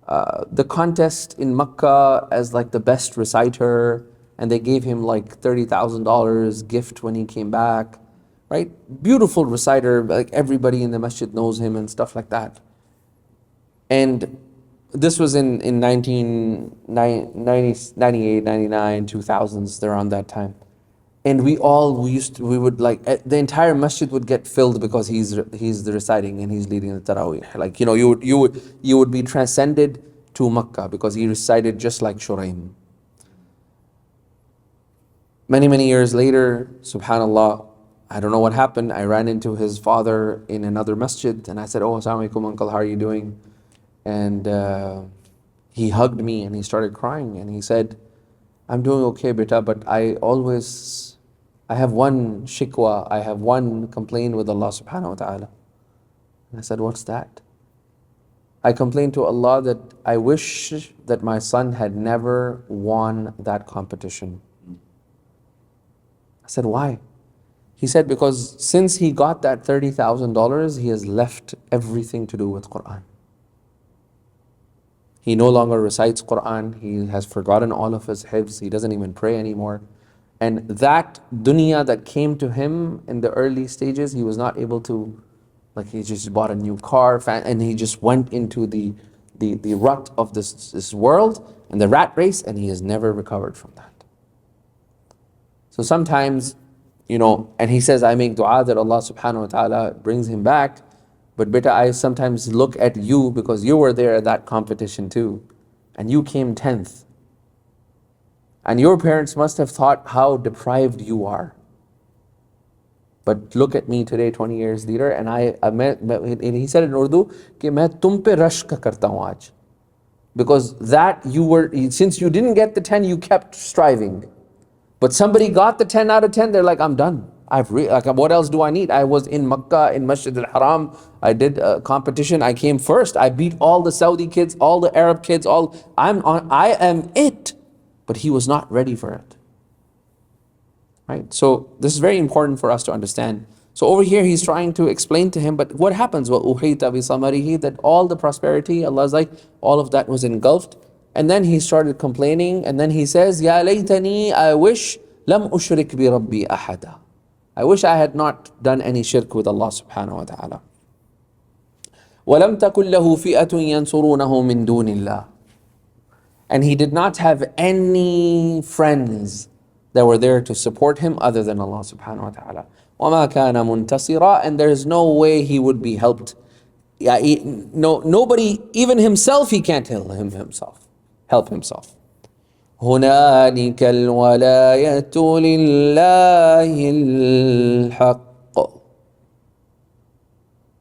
the contest in Makkah as like the best reciter, and they gave him like $30,000 gift when he came back, right? Beautiful reciter, like everybody in the masjid knows him and stuff like that. And this was in 1998, 99, 2000s, around that time. And we would like, the entire masjid would get filled because he's the reciting and he's leading the Taraweeh. Like, you would be transcended to Makkah because he recited just like Shuraim. Many, many years later, subhanallah, I don't know what happened. I ran into his father in another masjid and I said, "Oh, assalamu alaikum, uncle, how are you doing?" And he hugged me and he started crying and he said, "I'm doing okay, beta, but I have one shikwa, I have one complaint with Allah subhanahu wa ta'ala." And I said, "What's that?" "I complained to Allah that I wish that my son had never won that competition." I said, "Why?" He said, "Because since he got that $30,000, he has left everything to do with Quran. He no longer recites Quran, he has forgotten all of his hifz, he doesn't even pray anymore. And that dunya that came to him in the early stages, he was not able to, like he just bought a new car and he just went into the rut of this world and the rat race, and he has never recovered from that." So sometimes, and he says, "I make dua that Allah subhanahu wa ta'ala brings him back. But beta, I sometimes look at you because you were there at that competition too. And you came 10th. And your parents must have thought how deprived you are. But look at me today, 20 years later, and and he said in Urdu, कि मैं तुम पे रश्क करता हूँ आज. Because since you didn't get the 10, you kept striving. But somebody got the 10 out of 10, they're like, I'm done. What else do I need? I was in Makkah, in Masjid al-Haram. I did a competition. I came first. I beat all the Saudi kids, all the Arab kids, I am it. But he was not ready for it. Right? So this is very important for us to understand. So over here, he's trying to explain to him, but what happens? وَأُحِيطَ بِصَمَرِهِ, that all the prosperity, Allah's like, all of that was engulfed. And then he started complaining, and then he says, "Ya laytani, I wish lam ushrik bi Rabbi ahada. I wish I had not done any shirk with Allah subhanahu wa ta'ala. وَلَمْ تَكُنْ لَهُ فِئَةٌ يَنْصُرُونَهُ مِن دُونِ اللَّهِ." And he did not have any friends that were there to support him other than Allah subhanahu wa ta'ala. وَمَا كَانَ مُنْتَصِرًا, and there is no way he would be helped. Nobody, even himself, he can't help himself. هُنَالِكَ الْوَلَايَةُ لِلَّهِ الْحَقِّ.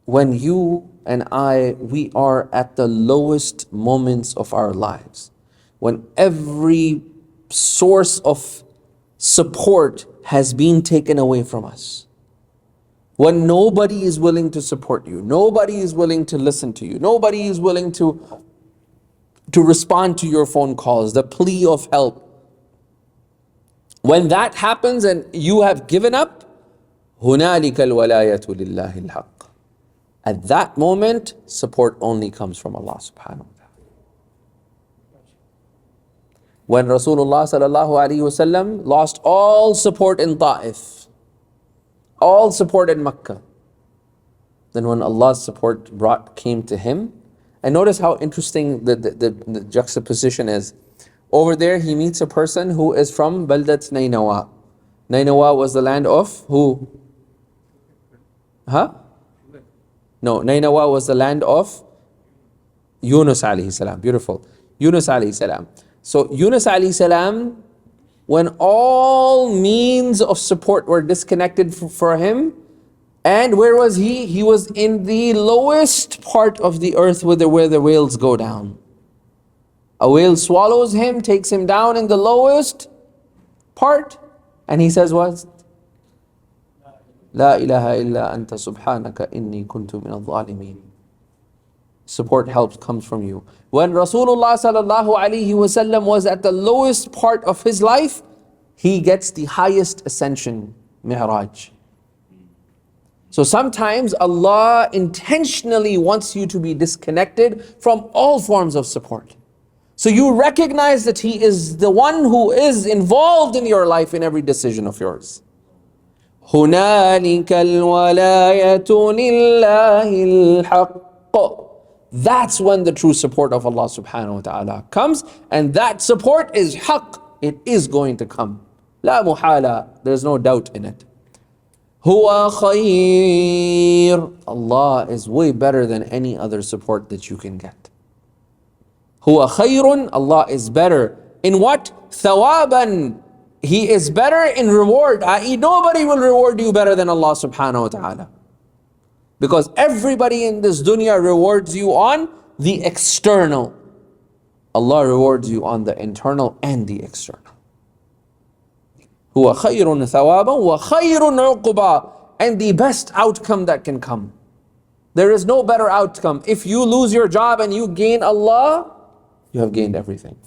When you and I, we are at the lowest moments of our lives, when every source of support has been taken away from us, when nobody is willing to support you, nobody is willing to listen to you, nobody is willing to respond to your phone calls, the plea of help. When that happens and you have given up, هُنَالِكَ الْوَلَايَةُ لِلَّهِ الْحَقِّ. At that moment, support only comes from Allah subhanahu wa ta'ala. When Rasulullah sallallahu alaihi wasallam lost all support in Ta'if, all support in Makkah, then when Allah's support came to him, and notice how interesting the juxtaposition is. Over there he meets a person who is from Baldat Nainawa. Nainawa was the land of who? Huh? No, Nainawa was the land of Yunus alayhi salam. Beautiful. Yunus alayhi salam. So Yunus alayhi salam, when all means of support were disconnected for him, and where was he? He was in the lowest part of the earth where the whales go down. A whale swallows him, takes him down in the lowest part, and he says what? La ilaha illa anta subhanaka inni kuntu min al-zalimin. Support, help comes from you. When Rasulullah sallallahu alaihi wasallam was at the lowest part of his life, he gets the highest ascension, Mi'raj. So sometimes Allah intentionally wants you to be disconnected from all forms of support. So you recognize that He is the one who is involved in your life in every decision of yours. هُنَالِكَ الْوَلَايَةُ لِلَّهِ الْحَقِّ. That's when the true support of Allah subhanahu wa ta'ala comes, and that support is haqq. It is going to come. La muhala, there's no doubt in it. Huwa khayr. Allah is way better than any other support that you can get. Huwa khayrun. Allah is better. In what? Thawaban. He is better in reward. I.e., nobody will reward you better than Allah subhanahu wa ta'ala. Because everybody in this dunya rewards you on the external. Allah rewards you on the internal and the external. Huwa khayrun thawaban wa khayrun uqba. And the best outcome that can come. There is no better outcome. If you lose your job and you gain Allah, you have gained everything.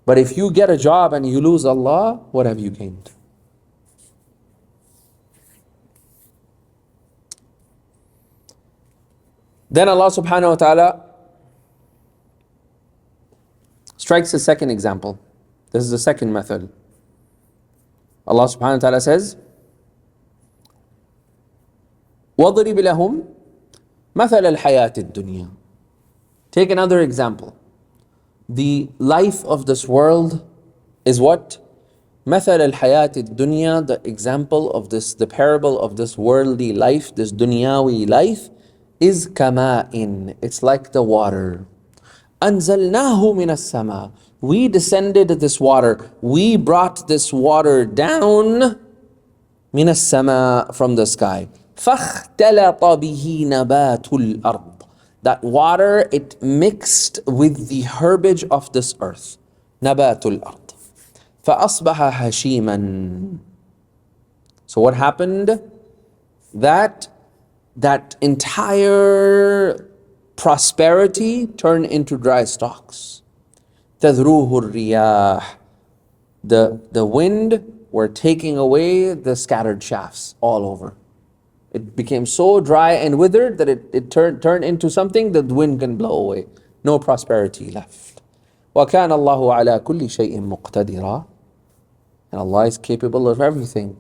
But if you get a job and you lose Allah, what have you gained? Then Allah subhanahu wa ta'ala strikes a second example. This is the second method. Allah subhanahu wa ta'ala says, وَضْرِبْ لَهُمْ مَثَلَ الْحَيَاةِ الدُّنْيَا. Take another example. The life of this world is what? مَثَلَ الْحَيَاةِ الدُّنْيا. The example of this, the parable of this worldly life, this dunyawi life, is كَمَاءٍ. It's like the water. أَنزَلْنَاهُ مِنَ السَّمَاءِ. We descended this water. We brought this water down مِنَ السَّمَاءِ, from the sky. فَاخْتَلَطَ بِهِ نَبَاتُ الْأَرْضِ. That water, it mixed with the herbage of this earth. نَبَاتُ الْأَرْضِ. فَأَصْبَحَ هَشِيمًا. So what happened? That entire prosperity turned into dry stalks. تَذْرُوهُ الرِّيَاحِ. The wind were taking away the scattered shafts all over. It became so dry and withered that it turned into something that the wind can blow away. No prosperity left. وَكَانَ اللَّهُ عَلَى كُلِّ شَيْءٍ مُقْتَدِرًا. And Allah is capable of everything.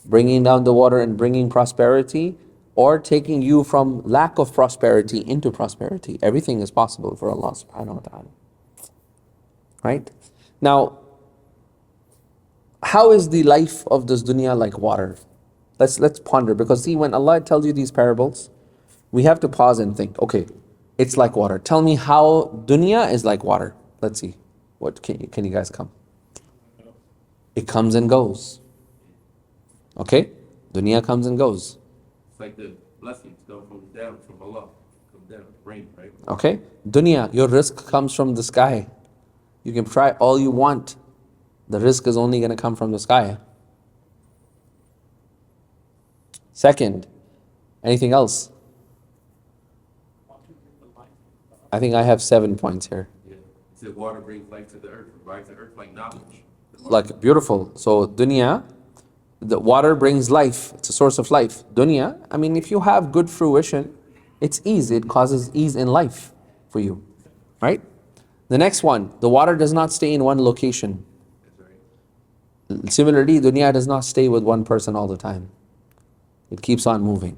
Bringing down the water and bringing prosperity, or taking you from lack of prosperity into prosperity. Everything is possible for Allah subhanahu wa ta'ala. Right? Now, how is the life of this dunya like water? Let's ponder, because see, when Allah tells you these parables, we have to pause and think, okay, it's like water. Tell me how dunya is like water. Let's see. What can you guys come? It comes and goes. Okay? Dunya comes and goes. It's like the blessings come down from Allah. Come down, rain, right? Okay? Dunya, your rizq comes from the sky. You can try all you want. The rizq is only going to come from the sky. Second, anything else? I think I have 7 points here. Yeah. It said water brings life to the earth, provides the earth like knowledge. Like, beautiful. So dunya, the water brings life. It's a source of life. Dunya, if you have good fruition, it's ease. It causes ease in life for you. right? The next one, the water does not stay in one location. That's right. Similarly, dunya does not stay with one person all the time. It keeps on moving.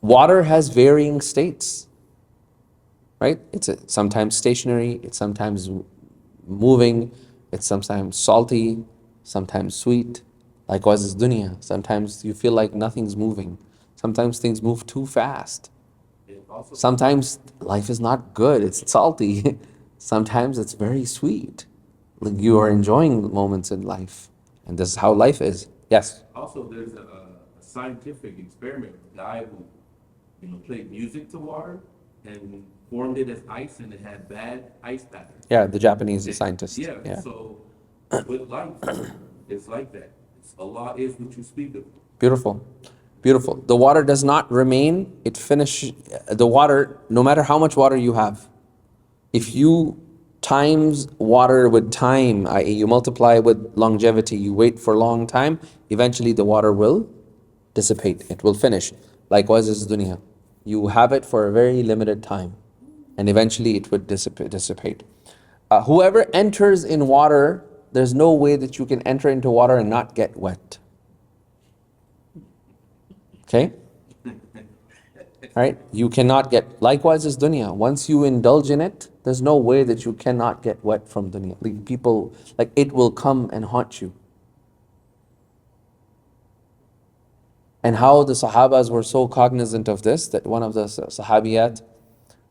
Water has varying states, right? It's sometimes stationary, it's sometimes moving, it's sometimes salty, sometimes sweet. Likewise is dunya. Sometimes you feel like nothing's moving. Sometimes things move too fast. Also, Sometimes life is not good, it's salty. Sometimes it's very sweet. Like you are enjoying moments in life. And this is how life is. Yes? also, there's a scientific experiment. A guy who, played music to water and formed it as ice, and it had bad ice patterns. Yeah, the Japanese scientist. Yeah. So with life, it's like that. Allah is what you speak of. Beautiful. Beautiful. The water does not remain, it finishes. The water, no matter how much water you have, if you times water with time, i.e., you multiply with longevity, you wait for a long time, eventually the water will dissipate, it will finish. Likewise is dunya. You have it for a very limited time, and eventually it would dissipate. Whoever enters in water, there's no way that you can enter into water and not get wet. Okay? Right? You cannot get, likewise is dunya. Once you indulge in it, there's no way that you cannot get wet from dunya. Like people, like it will come and haunt you. And how the Sahabas were so cognizant of this, that one of the Sahabiyat,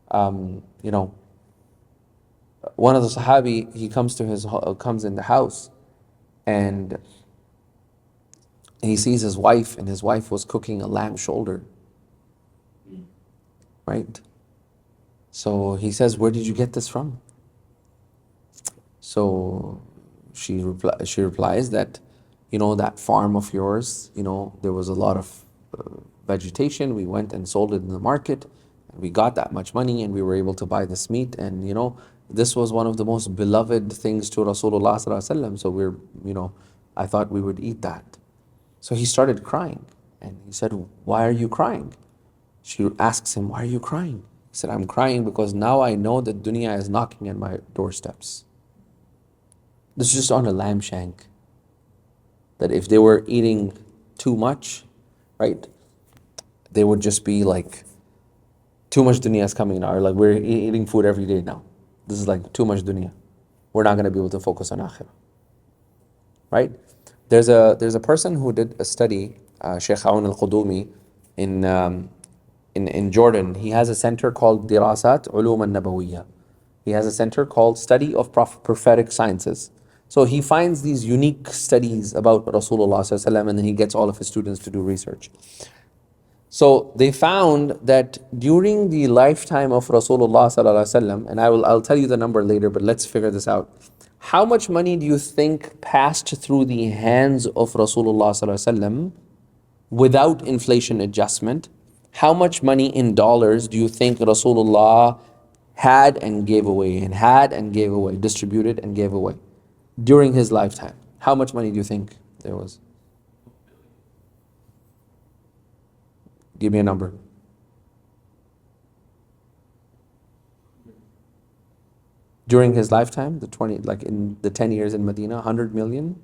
one of the Sahabi, he comes in the house, and he sees his wife, and his wife was cooking a lamb shoulder. Right? So he says, "Where did you get this from?" So she replies that, that farm of yours, there was a lot of vegetation. We went and sold it in the market. And we got that much money, and we were able to buy this meat. And this was one of the most beloved things to Rasulullah sallallahu alaihi wasallam. So I thought we would eat that. So he started crying, and he said, "Why are you crying?" She asks him, "Why are you crying?" He said, "I'm crying because now I know that dunya is knocking at my doorsteps." This is just on a lamb shank. That if they were eating too much, right, they would just be like, too much dunya is coming now. Or like, we're eating food every day now. This is like too much dunya. We're not going to be able to focus on akhirah. Right? There's a person who did a study, Sheikh Aoun al-Qudumi, in Jordan. He has a center called Dirasat Ulum al-Nabawiyya. He has a center called Study of Prophetic Sciences. So he finds these unique studies about Rasulullah sallallahu alaihi wasallam, and then he gets all of his students to do research. So they found that during the lifetime of Rasulullah sallallahu alaihi wasallam, and I'll tell you the number later, but let's figure this out. How much money do you think passed through the hands of Rasulullah sallallahu alaihi wasallam without inflation adjustment? How much money in dollars do you think Rasulullah had and gave away, distributed and gave away during his lifetime? How much money do you think there was? Give me a number. During his lifetime, in the 10 years in Medina, 100 million?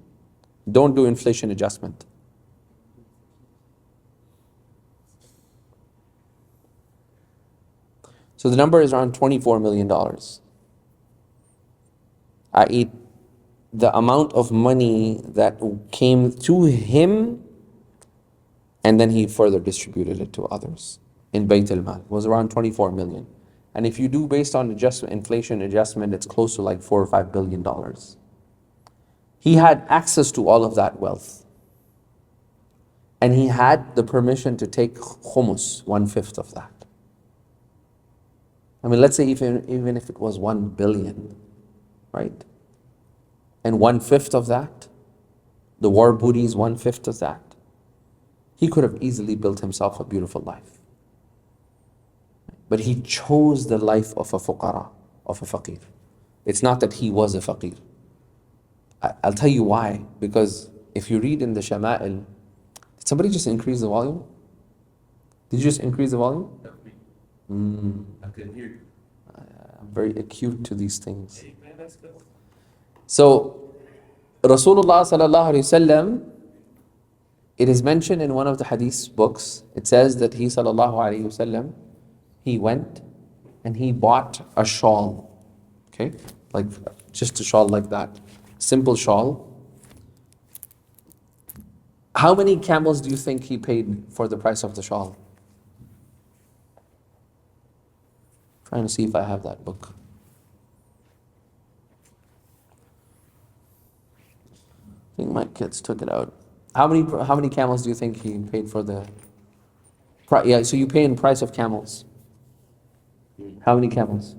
Don't do inflation adjustment. So the number is around $24 million. I.e., the amount of money that came to him, and then he further distributed it to others in Bayt al-Mal, was around 24 million. And if you do based on inflation adjustment, it's close to like $4 or $5 billion. He had access to all of that wealth. And he had the permission to take khumus, 1/5 of that. I mean, let's say even if it was 1 billion, right? And 1/5 of that, the war booties, 1/5 of that, he could have easily built himself a beautiful life. But he chose the life of a fuqara, of a faqir. It's not that he was a faqir. I'll tell you why. Because if you read in the Shama'il, did somebody just increase the volume? Did you just increase the volume? I couldn't hear you. I'm very acute to these things. Hey, man, that's good. So, Rasulullah sallallahu alaihi wasallam, it is mentioned in one of the hadith books, it says that he sallallahu alaihi wasallam, he went and he bought a shawl, okay, like just a shawl like that, simple shawl. How many camels do you think he paid for the price of the shawl? Trying to see if I have that book. I think my kids took it out. How many camels do you think he paid for the yeah, so you pay in price of camels. How many camels?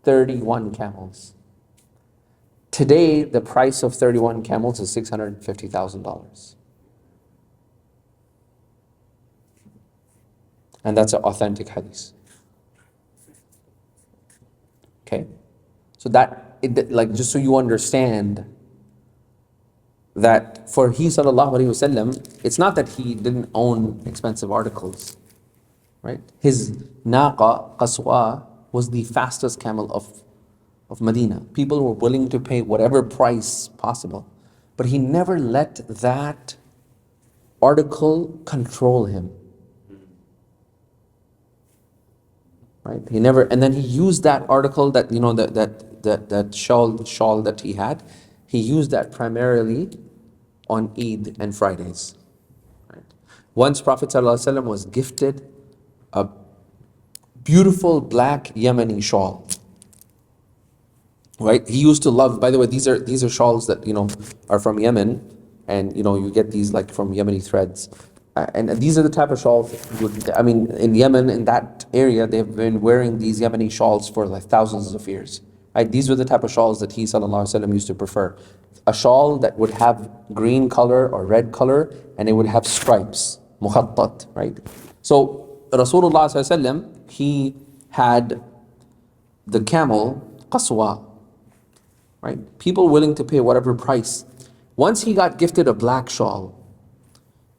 31 camels. Today, the price of 31 camels is $650,000. And that's an authentic hadith. Okay? So like, just so you understand that for he sallallahu alaihi wasallam, it's not that he didn't own expensive articles, right? His naqa, qaswa, was the fastest camel of Medina. People were willing to pay whatever price possible. But he never let that article control him. Right? He never, and then he used that article that, you know, that shawl that he had, he used that primarily on Eid and Fridays. Right? Once Prophet ﷺ was gifted a beautiful black Yemeni shawl. Right? He used to love, by the way, these are shawls that, you know, are from Yemen, and, you know, you get these like from Yemeni threads. And these are the type of shawls, I mean, in Yemen, in that area, they've been wearing these Yemeni shawls for like thousands of years. Right? These were the type of shawls that he sallallahu alaihi wasallam used to prefer. A shawl that would have green color or red color, and it would have stripes, mukhattat, right? So Rasulullah sallallahu alaihi wasallam, he had the camel, qaswa, right? People willing to pay whatever price. Once he got gifted a black shawl,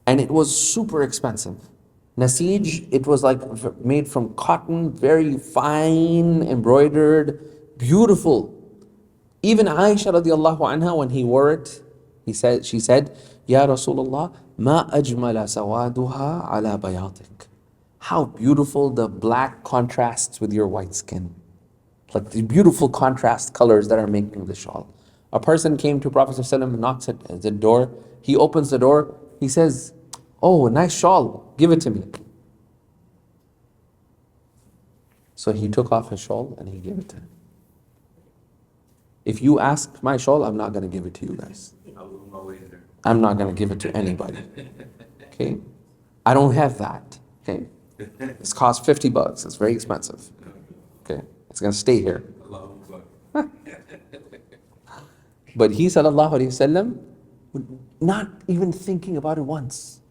and it was super expensive. Nasij, it was like made from cotton, very fine, embroidered, beautiful. Even Aisha radiallahu anha, when he wore it, she said, Ya Rasulullah, ma ajmala sawaduha ala bayatik. How beautiful the black contrasts with your white skin. Like the beautiful contrast colors that are making the shawl. A person came to Prophet ﷺ, knocks at the door. He opens the door. He says, oh, a nice shawl. Give it to me. So he took off his shawl and he gave it to him. If you ask my shawl, I'm not going to give it to you guys. I'm not going to give it to anybody. Okay? I don't have that. Okay? This costs $50. It's very expensive. Okay? It's going to stay here. But he sallallahu alaihi wasallam, not even thinking about it once.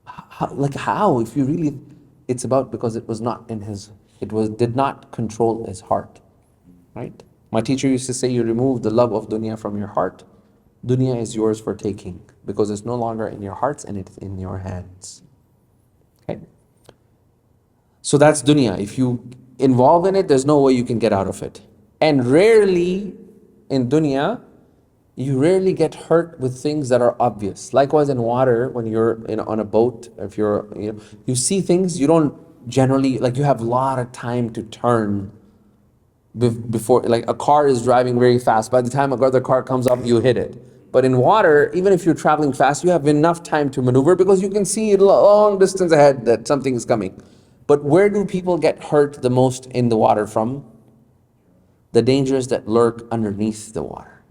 How? If you really, it's about because it was not in his, did not control his heart. Right? My teacher used to say, you remove the love of dunya from your heart, dunya is yours for taking, because it's no longer in your hearts and it's in your hands. Okay? So that's dunya. If you involve in it, there's no way you can get out of it. And rarely in dunya, you rarely get hurt with things that are obvious. Likewise in water, when you're on a boat, if you're, you see things, you don't generally, like you have a lot of time to turn before, like a car is driving very fast. By the time another car comes up, you hit it. But in water, even if you're traveling fast, you have enough time to maneuver because you can see a long distance ahead that something is coming. But where do people get hurt the most in the water from? The dangers that lurk underneath the water.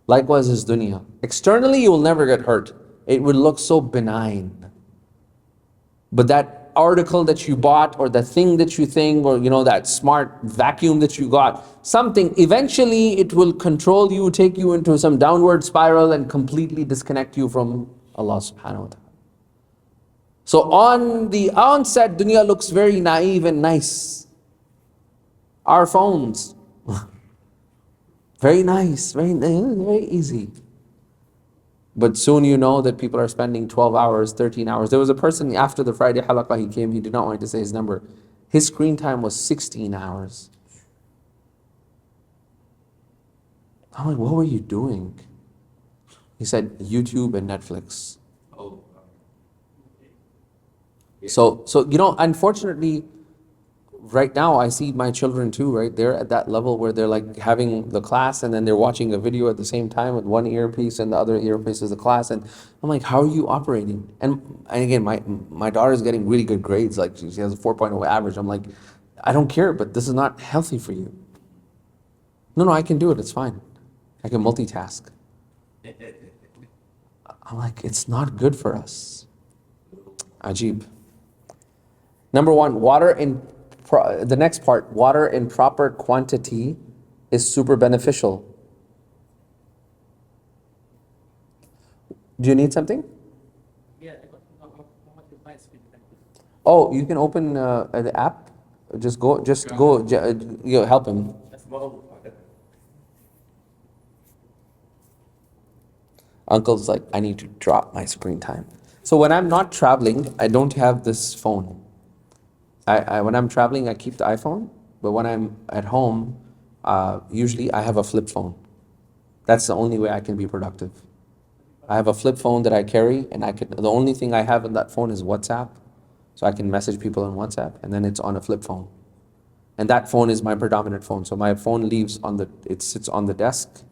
Likewise is dunya. Externally, you will never get hurt. It will look so benign. But that article that you bought, or the thing that you think, or that smart vacuum that you got, something, eventually it will control you, take you into some downward spiral and completely disconnect you from Allah subhanahu wa ta'ala. So on the onset, dunya looks very naive and nice. Our phones, very nice, very easy. But soon you know that people are spending 12 hours, 13 hours. There was a person after the Friday halaqah, he came, he did not want to say his number. His screen time was 16 hours. I'm like, what were you doing? He said, YouTube and Netflix. Oh. So unfortunately, right now I see my children too, right? They're at that level where they're like having the class and then they're watching a video at the same time with one earpiece and the other earpiece is the class. And I'm like, how are you operating? And again, my daughter's getting really good grades. Like she has a 4.0 average. I'm like, I don't care, but this is not healthy for you. No, I can do it. It's fine. I can multitask. I'm like, it's not good for us. Ajib. Number one, the next part, water in proper quantity is super beneficial. Do you need something? Yeah, how much is my screen time? Oh, you can open the app. Just go, help him. That's mobile. Uncle's like, I need to drop my screen time. So when I'm not traveling, I don't have this phone. When I'm traveling, I keep the iPhone, but when I'm at home, usually I have a flip phone. That's the only way I can be productive. I have a flip phone that I carry, and the only thing I have on that phone is WhatsApp, so I can message people on WhatsApp, and then it's on a flip phone. And that phone is my predominant phone. So my phone it sits on the desk,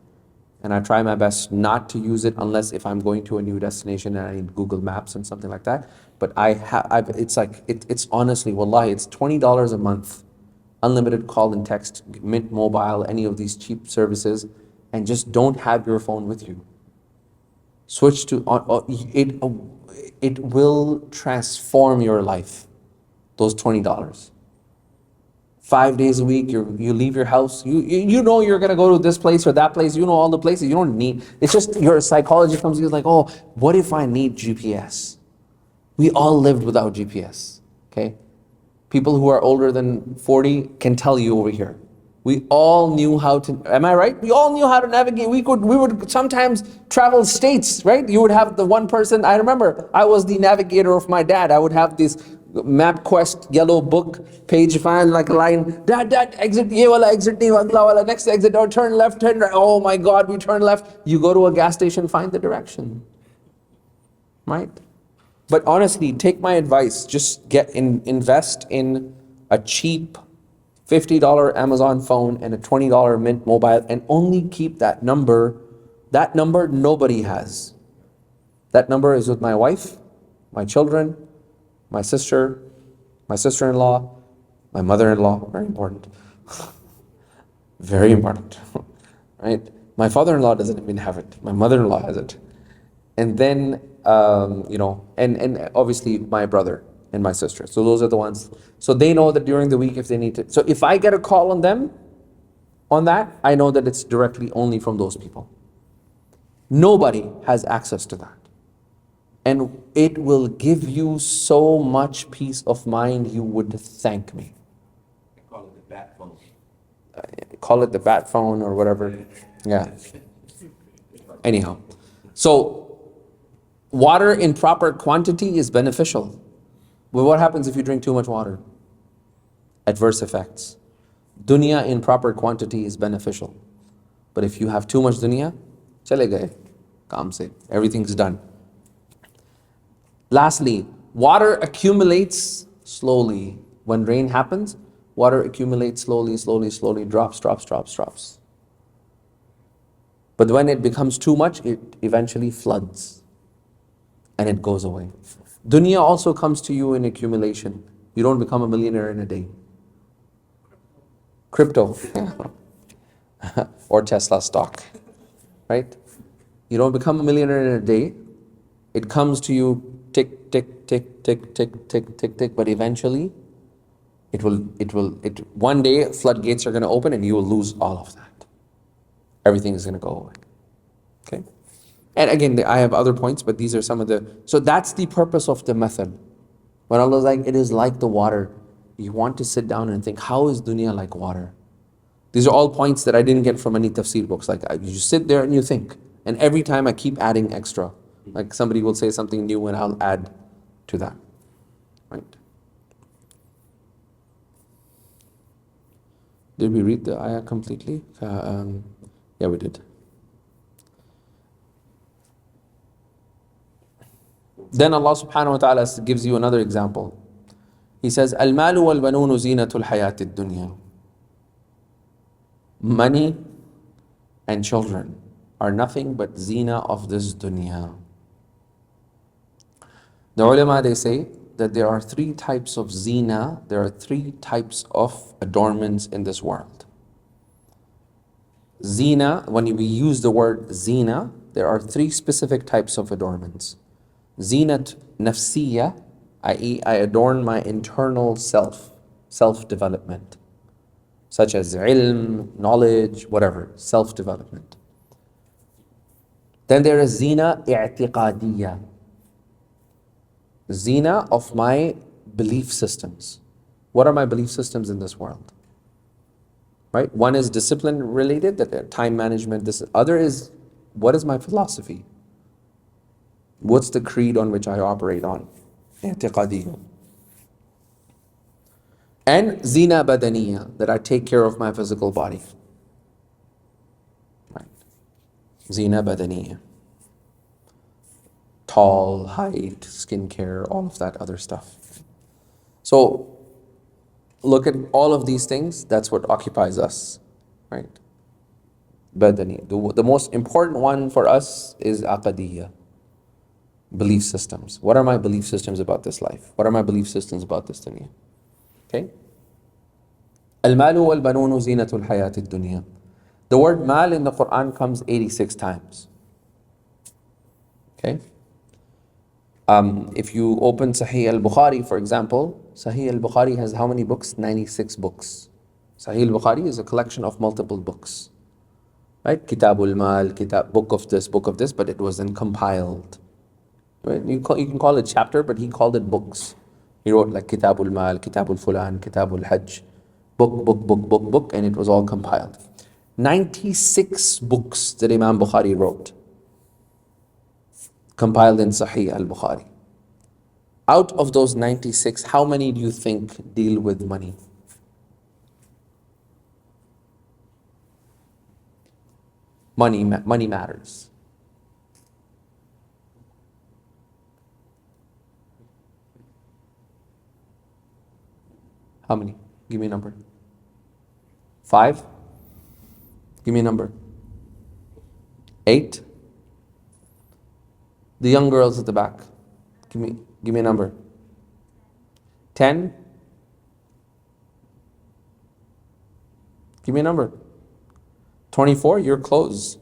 and I try my best not to use it unless if I'm going to a new destination and I need Google Maps and something like that. But it's honestly, wallahi, it's $20 a month, unlimited call and text, Mint Mobile, any of these cheap services, and just don't have your phone with you. Switch to, it will transform your life, those $20. 5 days a week, you leave your house, you know you're gonna go to this place or that place, you know all the places, you don't need, it's just your psychology comes, you're like, oh, what if I need GPS? We all lived without GPS, okay? People who are older than 40 can tell you over here. We all knew how to, am I right? We all knew how to navigate. We would sometimes travel states, right? You would have the one person, I remember, I was the navigator of my dad. I would have this MapQuest yellow book, page find like a line, dad, exit, ye wala exit, nahi agla wala, next exit, or turn left, turn right. Oh my God, we turn left. You go to a gas station, find the direction, right? But honestly, take my advice, just invest in a cheap $50 Amazon phone and a $20 Mint Mobile, and only keep that number. That number nobody has. That number is with my wife, my children, my sister, my sister-in-law, my mother-in-law, very important. Very important, right? My father-in-law doesn't even have it. My mother-in-law has it. And then, and obviously my brother and my sister. So those are the ones. So they know that during the week if they need to. So if I get a call on them, on that, I know that it's directly only from those people. Nobody has access to that. And it will give you so much peace of mind, you would thank me. I call it the bat phone. Call it the bat phone or whatever. Yeah. Anyhow. So, water in proper quantity is beneficial. But what happens if you drink too much water? Adverse effects. Dunya in proper quantity is beneficial. But if you have too much dunya, chale gaye, kaam se, everything's done. Lastly, water accumulates slowly. When rain happens, water accumulates slowly, drops. But when it becomes too much, it eventually floods and it goes away. Dunya also comes to you in accumulation. You don't become a millionaire in a day. Crypto or Tesla stock, right? You don't become a millionaire in a day. It comes to you tick, but eventually one day floodgates are going to open and you will lose all of that. Everything is going to go away. Okay? And again, I have other points, but these are some of so that's the purpose of the method. When Allah is like, it is like the water. You want to sit down and think, how is dunya like water? These are all points that I didn't get from any tafsir books. Like, you sit there and you think And every time I keep adding extra. Like somebody will say something new and I'll add to that. Right? Did we read the ayah completely? Yeah, we did. Then Allah subhanahu wa ta'ala gives you another example. He says, Al-malu wal-banunu zinatul hayatid dunya. Money and children are nothing but zina of this dunya. The ulama, they say that there are three types of zina, there are three types of adornments in this world. Zina, when we use the word zina, there are three specific types of adornments. Zinat nafsiyya, i.e. I adorn my internal self-development, such as ilm, knowledge, whatever, self-development. Then there is zina i'tiqadiyya, zina of my belief systems. What are my belief systems in this world? Right? One is discipline related, that time management. This other is, what is my philosophy? What's the creed on which I operate on? I'tiqadiyya. And zina badaniya, that I take care of my physical body. Right? Zina badaniya. Tall, height, skincare, all of that other stuff. So look at all of these things, that's what occupies us, right? Badani. The most important one for us is aqadiyya, belief systems. What are my belief systems about this life? What are my belief systems about this dunya? Okay? Al-malu wal-banunu zinatul hayatid dunya. The word mal in the Quran comes 86 times. Okay? If you open Sahih al-Bukhari, for example, Sahih al-Bukhari has how many books? 96 books. Sahih al-Bukhari is a collection of multiple books. Right? Kitabul Mal, book of this, but it was then compiled. Right? You can call it chapter, but he called it books. He wrote like Kitabul Mal, Kitabul Fulan, Kitabul Hajj, book, and it was all compiled. 96 books that Imam Bukhari wrote, compiled in Sahih al-Bukhari. Out of those 96, how many do you think deal with money? Money matters. How many? Give me a number. 5? Give me a number. 8? The young girls at the back. Give me a number. 10? Give me a number. 24? You're close.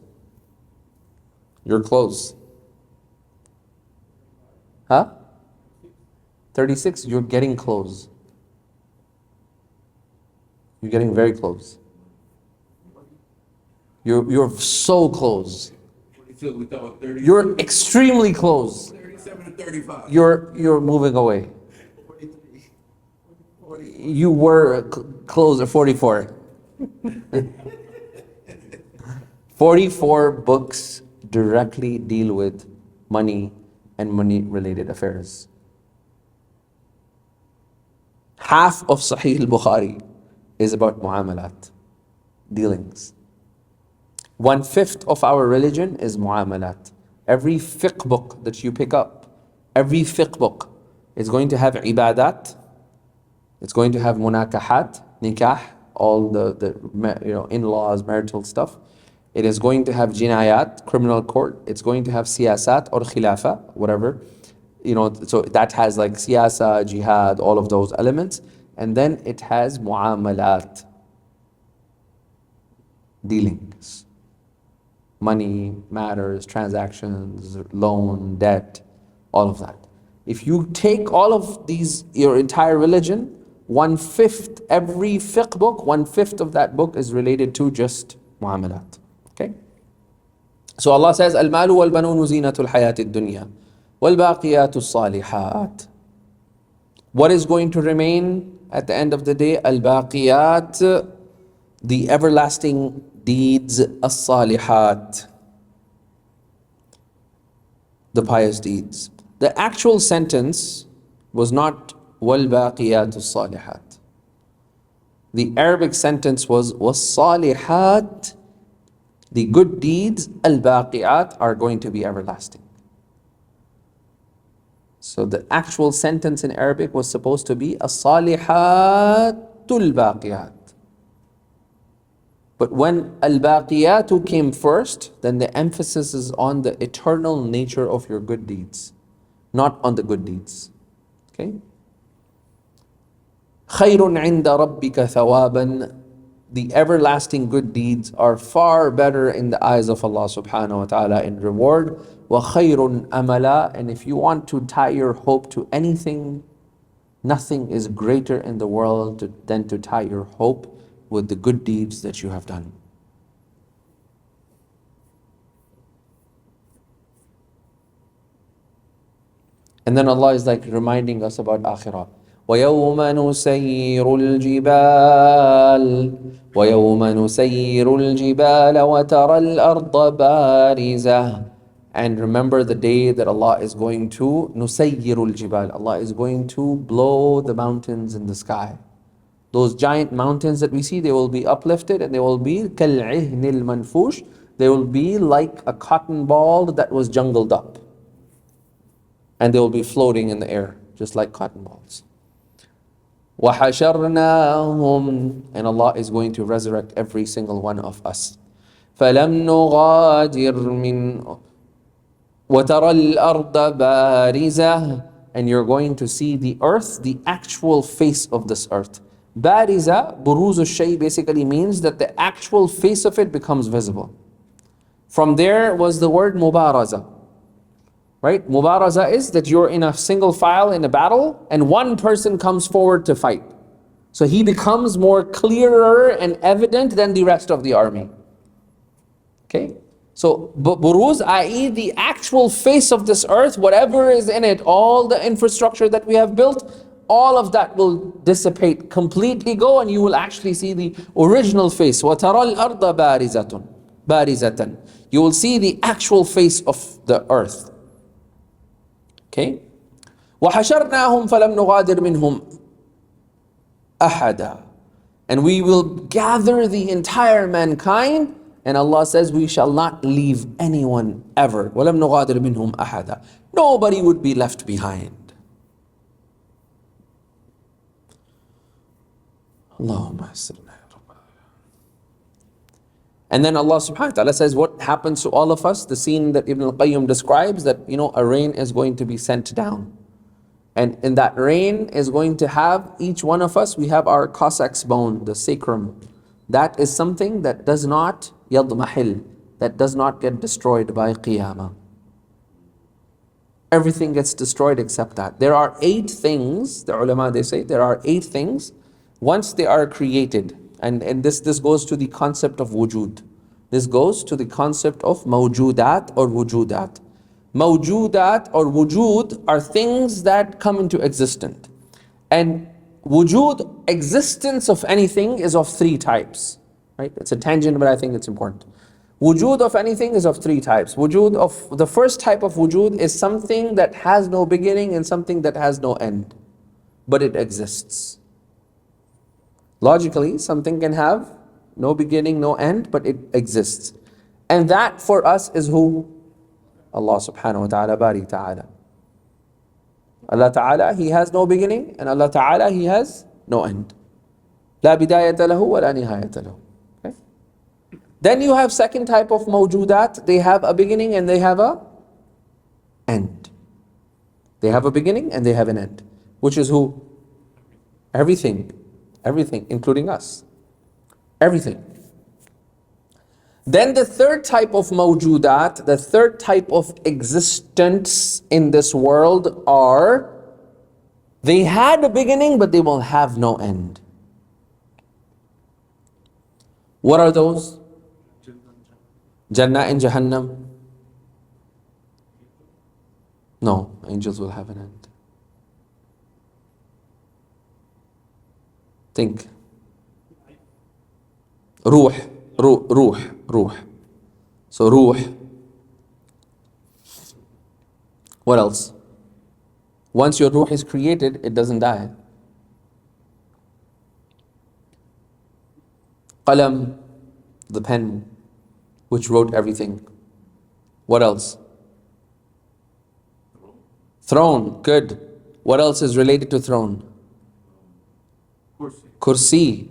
You're close. Huh? 36? You're getting close. You're getting very close. You're so close. You're extremely close. 37 to 35. You're moving away. 43. You were close at 44. 44 books directly deal with money and money-related affairs. Half of Sahih al-Bukhari is about muamalat, dealings. 1/5 of our religion is muamalat. Every fiqh book that you pick up, every fiqh book is going to have ibadat, it's going to have munakahat, nikah, all the in-laws, marital stuff. It is going to have jinayat, criminal court. It's going to have siyasat or khilafa, whatever. So that has like siyasa, jihad, all of those elements. And then it has muamalat, dealings. Money, matters, transactions, loan, debt, all of that. If you take all of these, your entire religion, 1/5, every fiqh book, 1/5 of that book is related to just muamalat. Okay? So Allah says, Al-malu wal-banunu zinatul hayatid dunya, wal-baqiyatu salihat. What is going to remain at the end of the day? Al-baqiyat, the everlasting deeds, as-salihat. the pious deeds. The actual sentence was not وَالْبَاقِيَاتُ الصَّالِحَاتِ. The Arabic sentence was وَالصَّالِحَاتِ. The good deeds, al-baqi'at, are going to be everlasting. So the actual sentence in Arabic was supposed to be as-salihatul baqiyat. But when al-baqiyatu came first, then the emphasis is on the eternal nature of your good deeds, not on the good deeds. Okay? خَيْرٌ عِنْدَ رَبِّكَ ثَوَابًا. The everlasting good deeds are far better in the eyes of Allah subhanahu wa ta'ala in reward. وَخَيْرٌ أَمَلًا. And if you want to tie your hope to anything, nothing is greater in the world than to tie your hope with the good deeds that you have done. And then Allah is like reminding us about akhirah. وَيَوْمَ نُسَيِّرُ الْجِبَالَ وَتَرَى الْأَرْضَ بَارِزَةً. And remember the day that Allah is going to نُسَيِّرُ الْجِبَالَ. Allah is going to blow the mountains in the sky. Those giant mountains that we see, they will be uplifted and they will be كَالْعِهْنِ الْمَنْفُوشِ. They will be like a cotton ball that was jungled up. And they will be floating in the air, just like cotton balls. وَحَشَرْنَاهُمْ. And Allah is going to resurrect every single one of us. فَلَمْ نُغَادِرْ مِنْ وَتَرَى الْأَرْضَ بَارِزَةً. And you're going to see the earth, the actual face of this earth. Bariza, buruz al-shay, basically means that the actual face of it becomes visible. From there was the word mubaraza. Right? Mubaraza is that you're in a single file in a battle and one person comes forward to fight. So he becomes more clearer and evident than the rest of the army. Okay? So buruz, i.e. the actual face of this earth, whatever is in it, all the infrastructure that we have built, all of that will dissipate, completely go, and you will actually see the original face. وَتَرَى الْأَرْضَ بَارِزَةً. You will see the actual face of the earth. Okay? وَحَشَرْنَاهُمْ فَلَمْ نُغَادِرْ مِنْهُمْ أَحَدًا. And we will gather the entire mankind, and Allah says we shall not leave anyone ever. وَلَمْ نُغَادِرْ مِنْهُمْ أَحَدًا. Nobody would be left behind. Allahumma asirna ya Rabb. And then Allah subhanahu wa ta'ala says what happens to all of us, the scene that Ibn al-Qayyim describes, that a rain is going to be sent down. And in that rain is going to have, each one of us, we have our Cossack's bone, the sacrum. That is something that does not yadmahil, that does not get destroyed by qiyamah. Everything gets destroyed except that. There are 8 things, the ulama they say, there are 8 things, once they are created, and this goes to the concept of wujud. This goes to the concept of mawjudat or wujudat. Mawjudat or wujud are things that come into existence. And wujud, existence of anything, is of 3 types. Right? It's a tangent, but I think it's important. Wujud of anything is of 3 types. The first type of wujud is something that has no beginning and something that has no end, but it exists. Logically, something can have no beginning, no end, but it exists. And that for us is who? Allah subhanahu wa ta'ala, bari ta'ala. Allah ta'ala, He has no beginning, and Allah ta'ala, He has no end. La bidayata lahu wa la nihayata lahu. Okay? Then you have second type of mawjudat. They have a beginning and they have a end. They have a beginning and they have an end. Which is who? Everything. Everything, including us. Everything. Then the third type of mawjudat, the third type of existence in this world are, they had a beginning but they will have no end. What are those? Jannah and Jahannam? No, angels will have an end. Think. Ruh. So ruh. What else? Once your ruh is created, it doesn't die. Qalam, the pen, which wrote everything. What else? Throne, good. What else is related to throne? Kursi.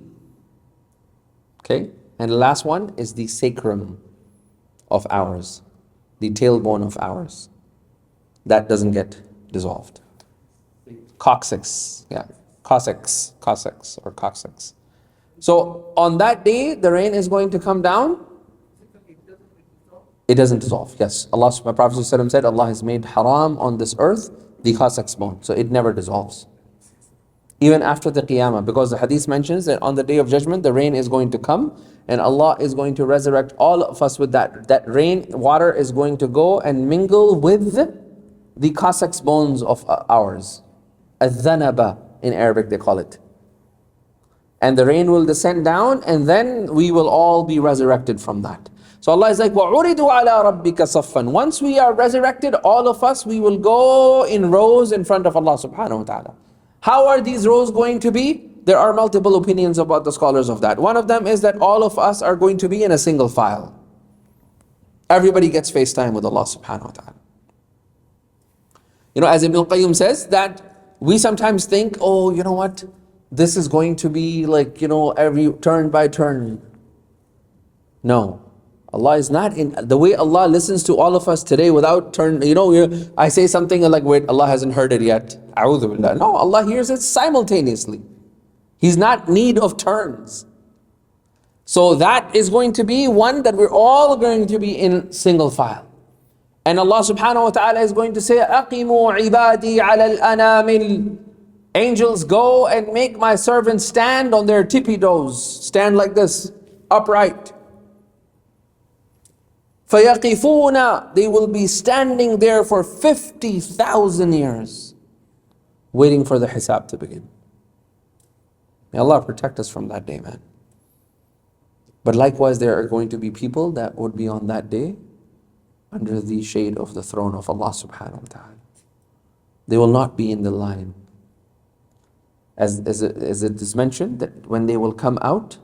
Okay? And the last one is the sacrum of ours, the tailbone of ours. That doesn't get dissolved. Coccyx, yeah. Coccyx or coccyx. So on that day, the rain is going to come down. It doesn't dissolve, yes. Allah, Prophet ﷺ said, Allah has made haram on this earth the coccyx bone. So it never dissolves. Even after the Qiyamah, because the hadith mentions that on the day of judgment, the rain is going to come and Allah is going to resurrect all of us with that. That rain, water is going to go and mingle with the coccyx bones of ours. Al-Dhanaba in Arabic they call it. And the rain will descend down and then we will all be resurrected from that. So Allah is like, وَعُرِدُوا عَلَىٰ رَبِّكَ صَفًّا. Once we are resurrected, all of us, we will go in rows in front of Allah subhanahu wa ta'ala. How are these rows going to be? There are multiple opinions about the scholars of that. One of them is that all of us are going to be in a single file. Everybody gets face time with Allah subhanahu wa ta'ala. You know, as Ibn al-Qayyim says, that we sometimes think, oh, you know what? This is going to be like, you know, every turn by turn. No. Allah is not in the way Allah listens to all of us today without turn. You know, I say something and like, wait, Allah hasn't heard it yet. A'udhu billah. No, Allah hears it simultaneously. He's not need of turns. So that is going to be one that we're all going to be in single file. And Allah subhanahu wa ta'ala is going to say, أَقِمُوا عِبَادِي عَلَى الْأَنَامِلِ. Angels, go and make my servants stand on their tippy toes. Stand like this, upright. فَيَقِفُونَ. They will be standing there for 50,000 years, waiting for the hisab to begin. May Allah protect us from that day, man. But likewise, there are going to be people that would be on that day under the shade of the throne of Allah subhanahu wa ta'ala. They will not be in the line. As it is mentioned, that when they will come out,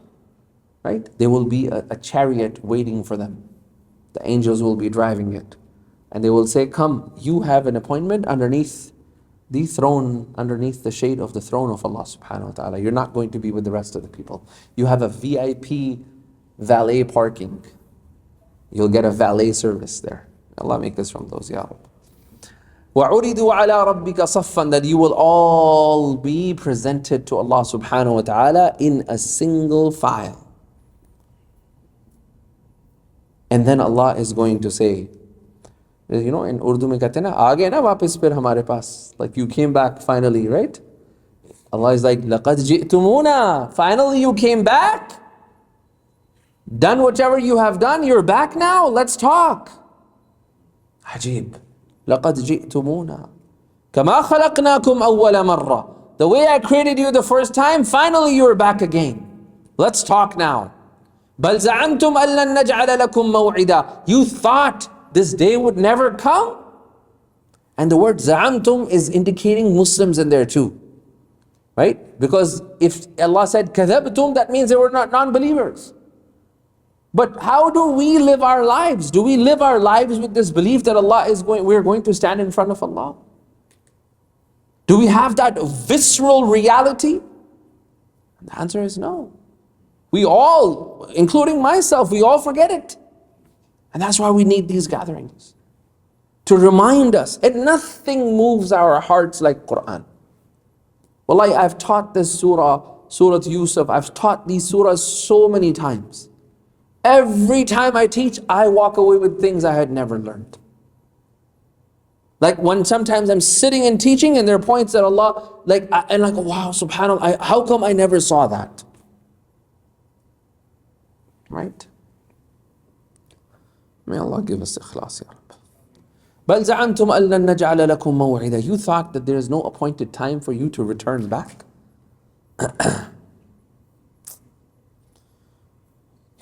right, there will be a chariot waiting for them. The angels will be driving it. And they will say, come, you have an appointment underneath the throne, underneath the shade of the throne of Allah subhanahu wa ta'ala. You're not going to be with the rest of the people. You have a VIP valet parking. You'll get a valet service there. Allah make us from those, Ya Rabb. وَعُرِدُوا عَلَىٰ رَبِّكَ صَفًّا. That you will all be presented to Allah subhanahu wa ta'ala in a single file. And then Allah is going to say, you know, in Urdu mein kehte na, aage na wapis phir hamare paas. Like you came back finally, right? Allah is like, لَقَدْ جِئْتُمُونَا. Finally you came back. Done whatever you have done, you're back now. Let's talk. Ajib. لَقَدْ جِئْتُمُونَا كَمَا خَلَقْنَاكُمْ أَوَّلَ مَرَّةٍ. The way I created you the first time, finally you're back again. Let's talk now. بَلْ زَعَمْتُمْ أَلَّن نَجْعَلَ لَكُمْ مَوْعِدًا. You thought this day would never come? And the word زَعَمْتُمْ is indicating Muslims in there too. Right? Because if Allah said كَذَبْتُمْ, that means they were not non-believers. But how do we live our lives? Do we live our lives with this belief that we're going to stand in front of Allah? Do we have that visceral reality? And the answer is no. We all, including myself, we all forget it. And that's why we need these gatherings. To remind us. And nothing moves our hearts like Quran. Wallahi, I've taught this surah, Surah Yusuf, I've taught these surahs so many times. Every time I teach, I walk away with things I had never learned. Like when sometimes I'm sitting and teaching and there are points that Allah, and like, wow, subhanAllah, how come I never saw that? Right? May Allah give us ikhlas, Ya Rabb. بَلْ زَعَمْتُمْ أَلَّن نَجْعَلَ لَكُمْ مَوْعِدًا. You thought that there is no appointed time for you to return back? Ya